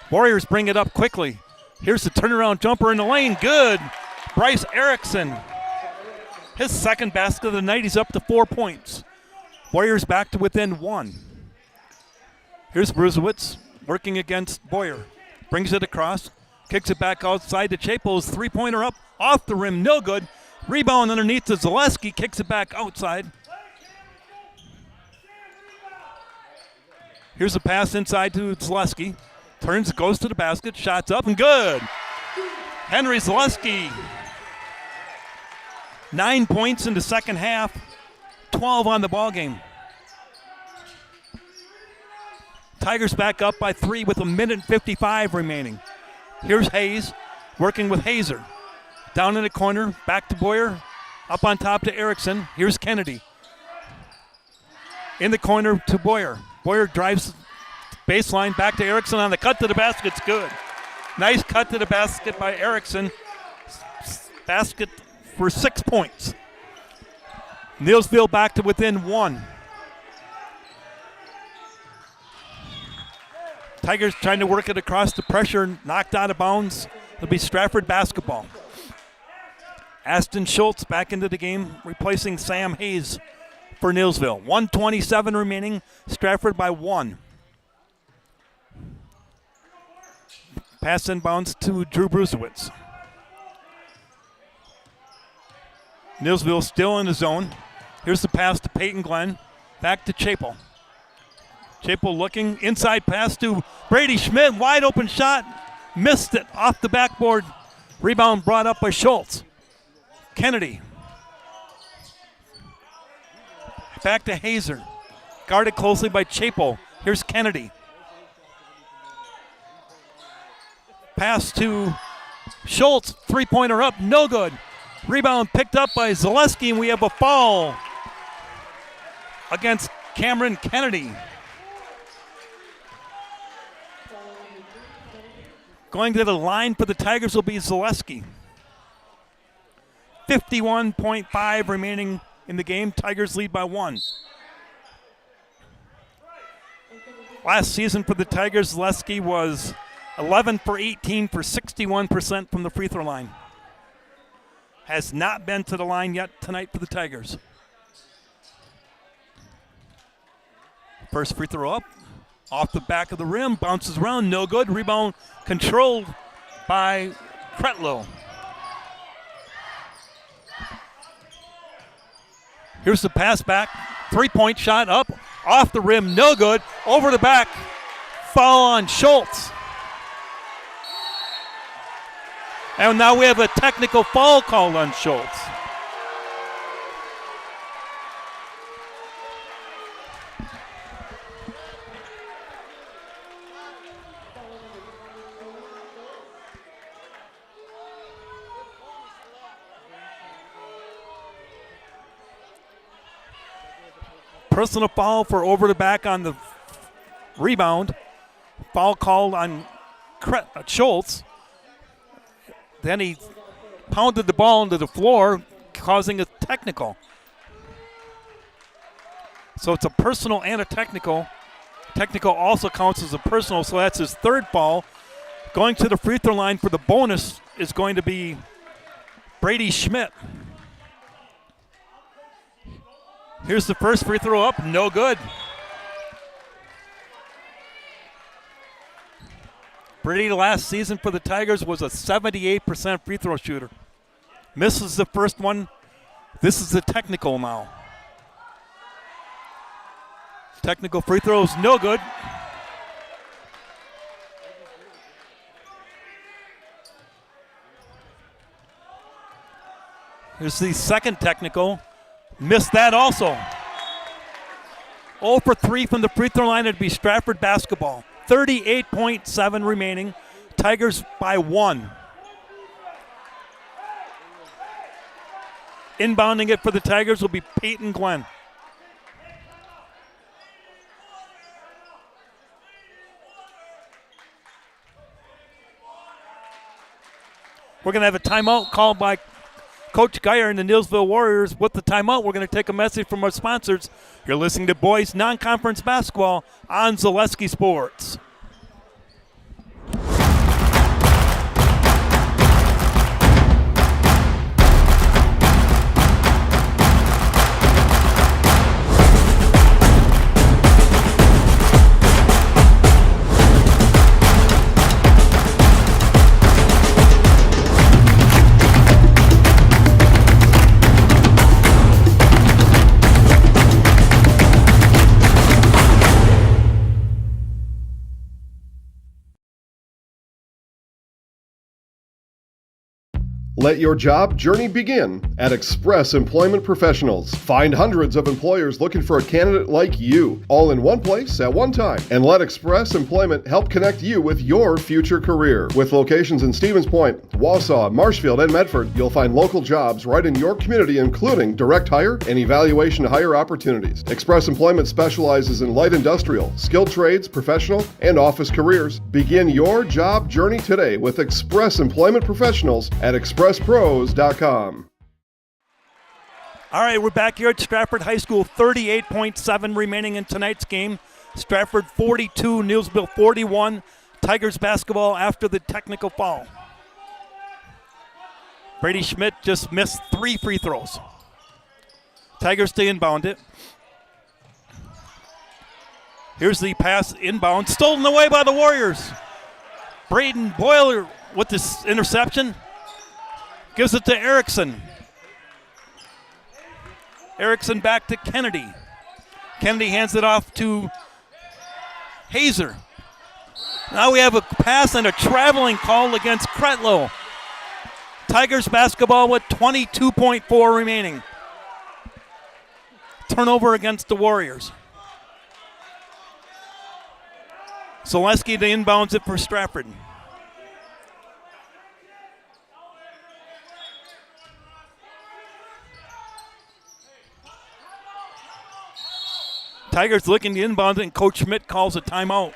A: Warriors bring it up quickly. Here's the turnaround jumper in the lane. Good. Bryce Erickson. His second basket of the night. He's up to 4 points. Warriors back to within 1. Here's Bruzewicz working against Boyer. Brings it across. Kicks it back outside to Chapel's three-pointer up. Off the rim. No good. Rebound underneath to Zaleski. Kicks it back outside. Here's a pass inside to Zaleski. Turns, goes to the basket. Shots up and good. Henry Zaleski. 9 points in the second half. 12 on the ball game. Tigers back up by 3 with 1:55 remaining. Here's Hayes working with Hazer. Down in the corner, back to Boyer. Up on top to Erickson. Here's Kennedy. In the corner to Boyer. Boyer drives baseline back to Erickson on the cut to the basket. It's good. Nice cut to the basket by Erickson. Basket for 6 points. Neillsville back to within 1. Tigers trying to work it across the pressure, knocked out of bounds. It'll be Stratford basketball. Aston Schultz back into the game, replacing Sam Hayes for Neillsville. 1:27 remaining, Stratford by 1. Pass inbounds to Drew Bruzewicz. Neillsville still in the zone. Here's the pass to Peyton Glenn. Back to Chapel. Chapel looking, inside pass to Brady Schmidt. Wide open shot. Missed it off the backboard. Rebound brought up by Schultz. Kennedy. Back to Hazer. Guarded closely by Chapel. Here's Kennedy. Pass to Schultz. Three-pointer up. No good. Rebound picked up by Zaleski, and we have a foul against Cameron Kennedy. Going to the line for the Tigers will be Zaleski. 51.5 remaining in the game. Tigers lead by 1. Last season for the Tigers, Zaleski was 11 for 18 for 61% from the free throw line. Has not been to the line yet tonight for the Tigers. First free throw up. Off the back of the rim, bounces around, no good. Rebound controlled by Kretlow. Here's the pass back. Three-point shot up, off the rim, no good. Over the back, foul on Schultz. And now we have a technical foul called on Schultz. Personal foul for over the back on the rebound. Foul called on Schultz. Then he pounded the ball into the floor, causing a technical. So it's a personal and a technical. Technical also counts as a personal, so that's his third foul. Going to the free throw line for the bonus is going to be Brady Schmidt. Here's the first free throw up, no good. Brady last season for the Tigers was a 78% free throw shooter. Misses the first one. This is the technical now. Technical free throws, no good. Here's the second technical. Missed that also. 0 for 3 from the free throw line. It'd be Stratford basketball. 38.7 remaining. Tigers by 1. Inbounding it for the Tigers will be Peyton Glenn. We're going to have a timeout called by Coach Geyer and the Neillsville Warriors. With the timeout, we're going to take a message from our sponsors. You're listening to boys non-conference basketball on Zaleski Sports.
M: Let your job journey begin at Express Employment Professionals. Find hundreds of employers looking for a candidate like you, all in one place at one time. And let Express Employment help connect you with your future career. With locations in Stevens Point, Wausau, Marshfield, and Medford, you'll find local jobs right in your community, including direct hire and evaluation to hire opportunities. Express Employment specializes in light industrial, skilled trades, professional, and office careers. Begin your job journey today with Express Employment Professionals at expresspros.com.
A: All right, we're back here at Stratford High School. 38.7 remaining in tonight's game. Stratford 42, Neillsville 41. Tigers basketball after the technical foul. Brady Schmidt just missed 3 free throws. Tigers to inbound it. Here's the pass inbound, stolen away by the Warriors. Braden Boiler with this interception. Gives it to Erickson. Erickson back to Kennedy. Kennedy hands it off to Hazer. Now we have a pass and a traveling call against Cretlow. Tigers basketball with 22.4 remaining. Turnover against the Warriors. Zaleski to inbounds it for Stratford. Tigers looking to inbound it, and Coach Schmidt calls a timeout.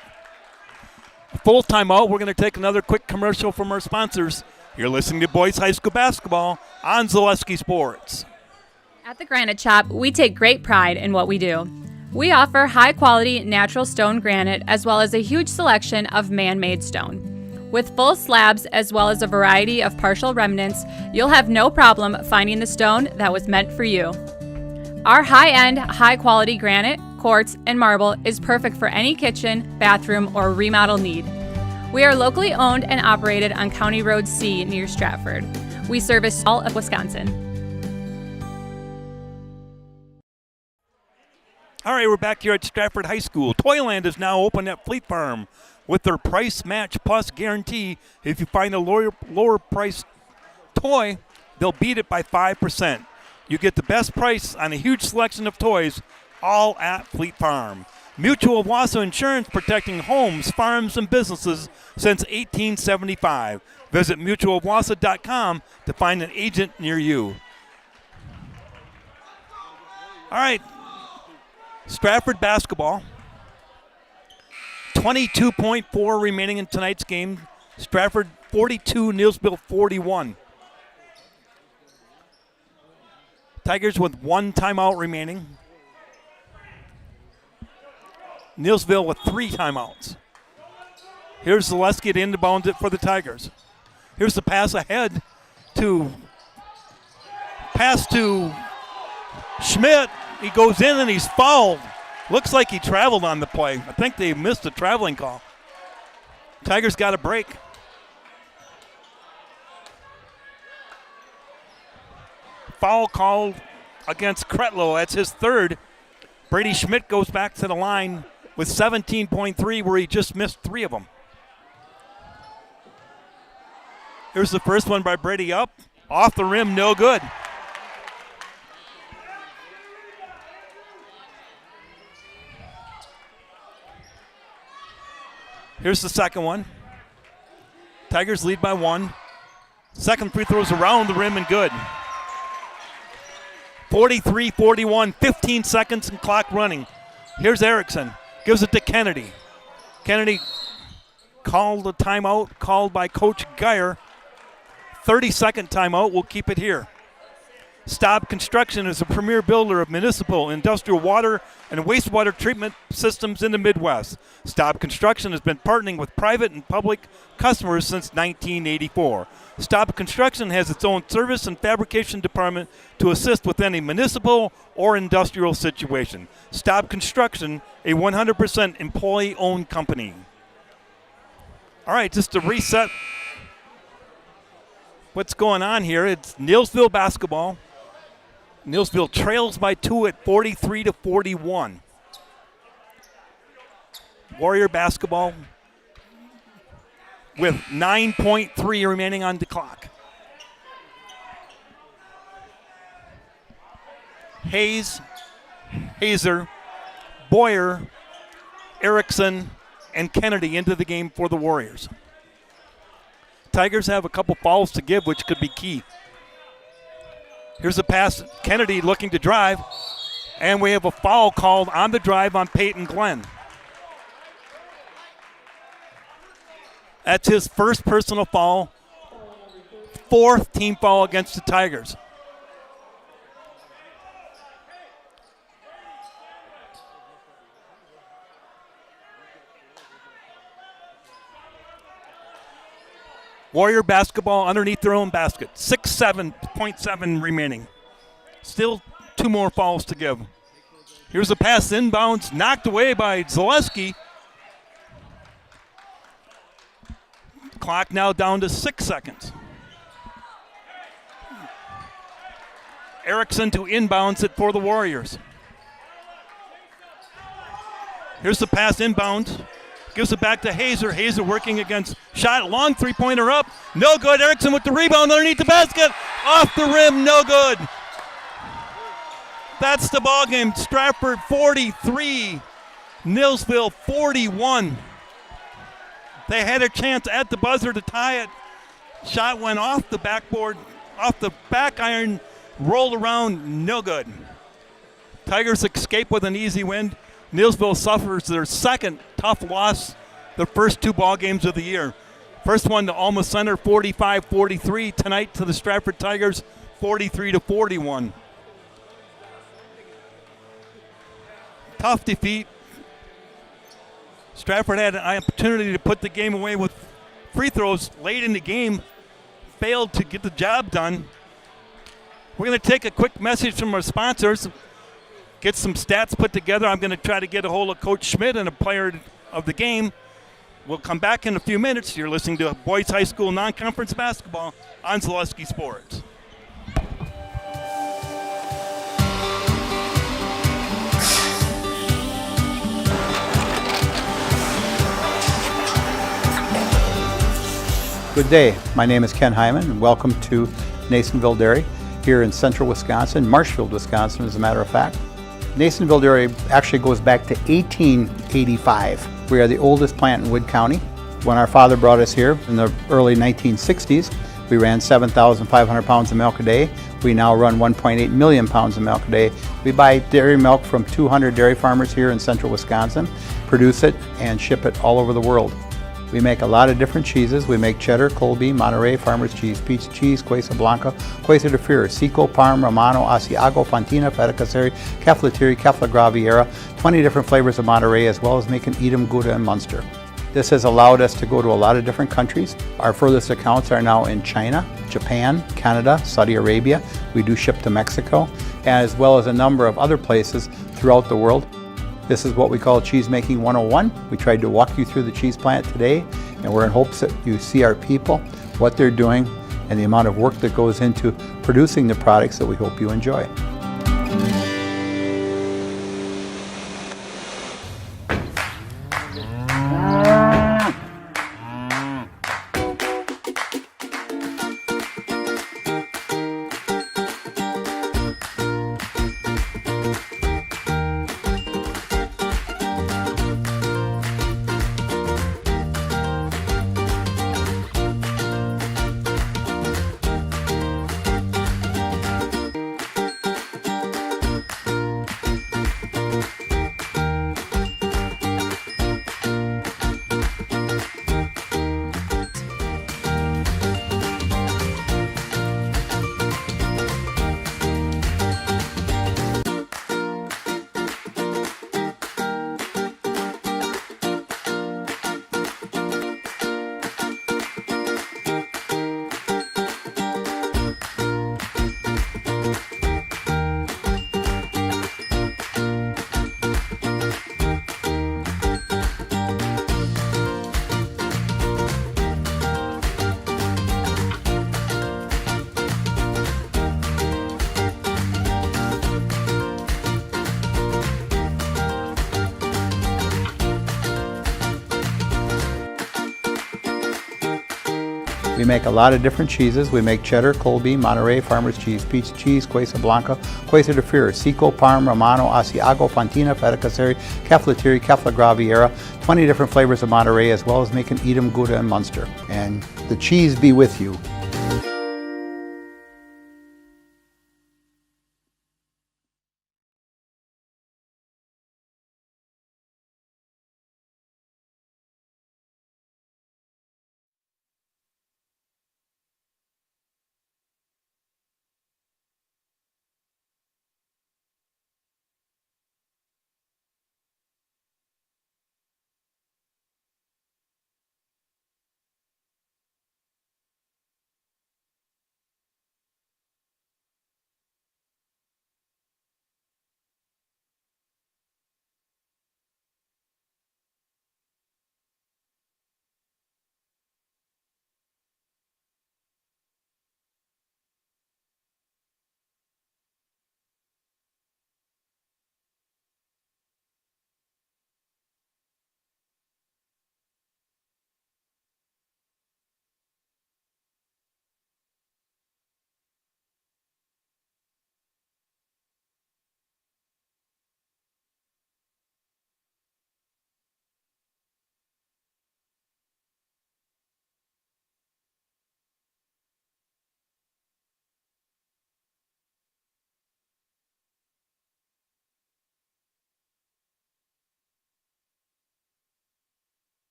A: Full timeout. We're going to take another quick commercial from our sponsors. You're listening to Boys High School Basketball on Zaleski Sports.
I: At the Granite Shop, we take great pride in what we do. We offer high-quality natural stone granite as well as a huge selection of man-made stone. With full slabs as well as a variety of partial remnants, you'll have no problem finding the stone that was meant for you. Our high-end, high-quality granite, quartz, and marble is perfect for any kitchen, bathroom, or remodel need. We are locally owned and operated on County Road C near Stratford. We service all of Wisconsin.
A: All right, we're back here at Stratford High School. Toyland is now open at Fleet Farm with their price match plus guarantee. If you find a lower priced toy, they'll beat it by 5%. You get the best price on a huge selection of toys, all at Fleet Farm. Mutual of Wausau Insurance, protecting homes, farms, and businesses since 1875. Visit mutualofwausau.com to find an agent near you. All right, Stratford basketball. 22.4 remaining in tonight's game. Stratford 42, Neillsville 41. Tigers with 1 timeout remaining. Neillsville with 3 timeouts. Here's Zaleski to inbound it for the Tigers. Here's the pass ahead to Schmidt. He goes in and he's fouled. Looks like he traveled on the play. I think they missed a traveling call. Tigers got a break. Foul called against Cretlow. That's his 3rd. Brady Schmidt goes back to the line with 17.3, where he just missed 3 of them. Here's the first one by Brady up. Off the rim, no good. Here's the second one. Tigers lead by 1. Second free throws around the rim and good. 43-41, 15 seconds and clock running. Here's Erickson. Gives it to Kennedy. Kennedy called a timeout, called by Coach Geyer. 30-second timeout. We'll keep it here. Staub Construction is a premier builder of municipal, industrial water, and wastewater treatment systems in the Midwest. Staub Construction has been partnering with private and public customers since 1984. Staub Construction has its own service and fabrication department to assist with any municipal or industrial situation. Staub Construction, a 100% employee-owned company. All right, just to reset what's going on here, it's Neillsville basketball. Neillsville trails by 2 at 43-41. Warrior basketball with 9.3 remaining on the clock. Hayes, Hazer, Boyer, Erickson, and Kennedy into the game for the Warriors. Tigers have a couple fouls to give, which could be key. Here's a pass. Kennedy looking to drive. And we have a foul called on the drive on Peyton Glenn. That's his first personal foul. Fourth team foul against the Tigers. Warrior basketball underneath their own basket. 6-7.7 remaining. Still two more fouls to give. Here's a pass inbounds, knocked away by Zaleski. Clock now down to 6 seconds. Erickson to inbounds it for the Warriors. Here's the pass inbounds. Gives it back to Hazer. Hazer working against shot. Long three-pointer up. No good. Erickson with the rebound underneath the basket. Off the rim. No good. That's the ball game. Stratford 43. Neillsville 41. They had a chance at the buzzer to tie it. Shot went off the backboard, off the back iron, rolled around. No good. Tigers escape with an easy win. Neillsville suffers their second tough loss, the first two ball games of the year. First one to Alma Center, 45-43. Tonight to the Stratford Tigers, 43-41. Tough defeat. Stratford had an opportunity to put the game away with free throws late in the game. Failed to get the job done. We're going to take a quick message from our sponsors. Get some stats put together. I'm going to try to get a hold of Coach Schmidt and a player of the game. We'll come back in a few minutes. You're listening to Boys High School Non-Conference Basketball on Zaleski Sports.
H: Good day. My name is Ken Hyman, and welcome to Neillsville Dairy here in central Wisconsin, Marshfield, Wisconsin, as a matter of fact. Neillsville Dairy actually goes back to 1885. We are the oldest plant in Wood County. When our father brought us here in the early 1960s, we ran 7,500 pounds of milk a day. We now run 1.8 million pounds of milk a day. We buy dairy milk from 200 dairy farmers here in central Wisconsin, produce it, and ship it all over the world. We make a lot of different cheeses. We make cheddar, Colby, Monterey, Farmer's Cheese, Peach Cheese, Quesa Blanca, Quesa de Freer, Seco, Parm, Romano, Asiago, Fontina, Feta Caseri, Caflateri, Cafla Graviera, 20 different flavors of Monterey, as well as making Edam, Gouda, and Munster. This has allowed us to go to a lot of different countries. Our furthest accounts are now in China, Japan, Canada, Saudi Arabia. We do ship to Mexico, as well as a number of other places throughout the world. This is what we call Cheese Making 101. We tried to walk you through the cheese plant today, and we're in hopes that you see our people, what they're doing, and the amount of work that goes into producing the products that we hope you enjoy. We make a lot of different cheeses. We make cheddar, Colby, Monterey, Farmer's Cheese, Peach Cheese, Quesa Blanca, Quesa de Fir, Seco, Parm, Romano, Asiago, Fontina, Feta Caseri, Cafetieri, Cafla Graviera, 20 different flavors of Monterey, as well as making Edam, Gouda, and Munster. And the cheese be with you.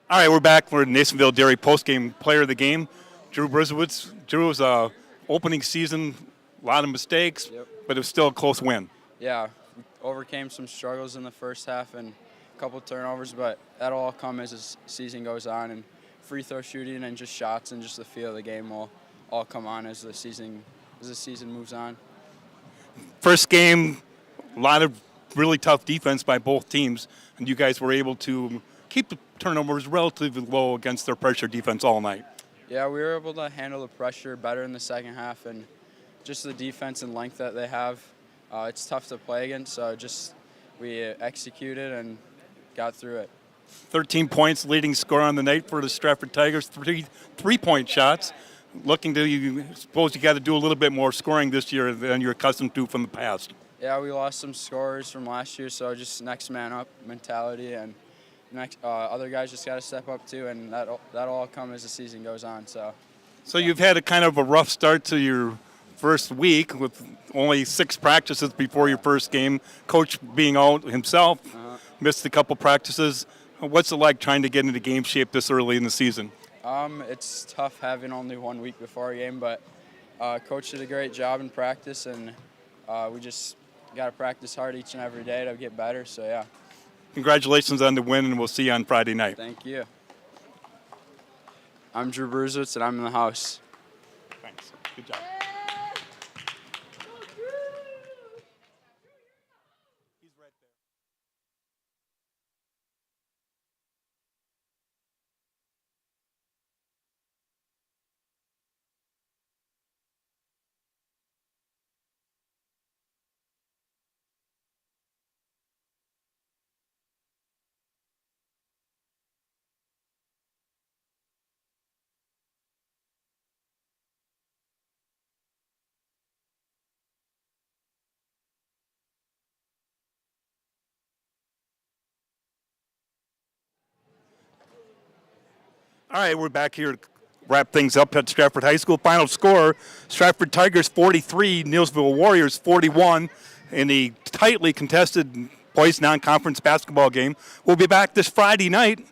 A: All right, we're back for Neillsville Dairy postgame player of the game, Drew Brzezowicz. Drew was opening season, a lot of mistakes, but it was still a close win.
G: Yeah, we overcame some struggles in the first half and a couple turnovers, but that'll all come as the season goes on, and free throw shooting and just shots and just the feel of the game will all come on as the season moves on.
A: First game, a lot of really tough defense by both teams, and you guys were able to keep the turnovers relatively low against their pressure defense all night.
G: Yeah, we were able to handle the pressure better in the second half, and just the defense and length that they have, it's tough to play against, so just we executed and got through it.
A: 13 points, leading scorer on the night for the Stratford Tigers, three-point shots. Looking to you, suppose you got to do a little bit more scoring this year than you're accustomed to from the past.
G: Yeah, we lost some scorers from last year, so just next man up mentality, and other guys just got to step up too, and that'll all come as the season goes on. So
A: you've had a kind of a rough start to your first week with only 6 practices before your first game. Coach being out himself, missed a couple practices. What's it like trying to get into game shape this early in the season?
G: It's tough having only 1 week before a game, but Coach did a great job in practice, and we just got to practice hard each and every day to get better, so yeah.
A: Congratulations on the win, and we'll see you on Friday night.
G: Thank you. I'm Drew Bruzewitz, and I'm in the house.
A: Thanks. Good job. All right, we're back here to wrap things up at Stratford High School. Final score, Stratford Tigers 43, Neillsville Warriors 41 in the tightly contested boys non-conference basketball game. We'll be back this Friday night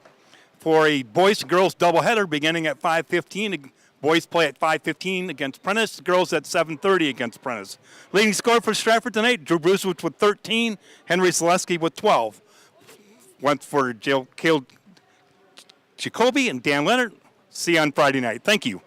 A: for a boys and girls doubleheader beginning at 5:15. Boys play at 5:15 against Prentice, girls at 7:30 against Prentice. Leading scorer for Stratford tonight, Drew Bruzewitz with 13, Henry Zaleski with 12. Went for Jacoby and Dan Leonard. See you on Friday night. Thank you.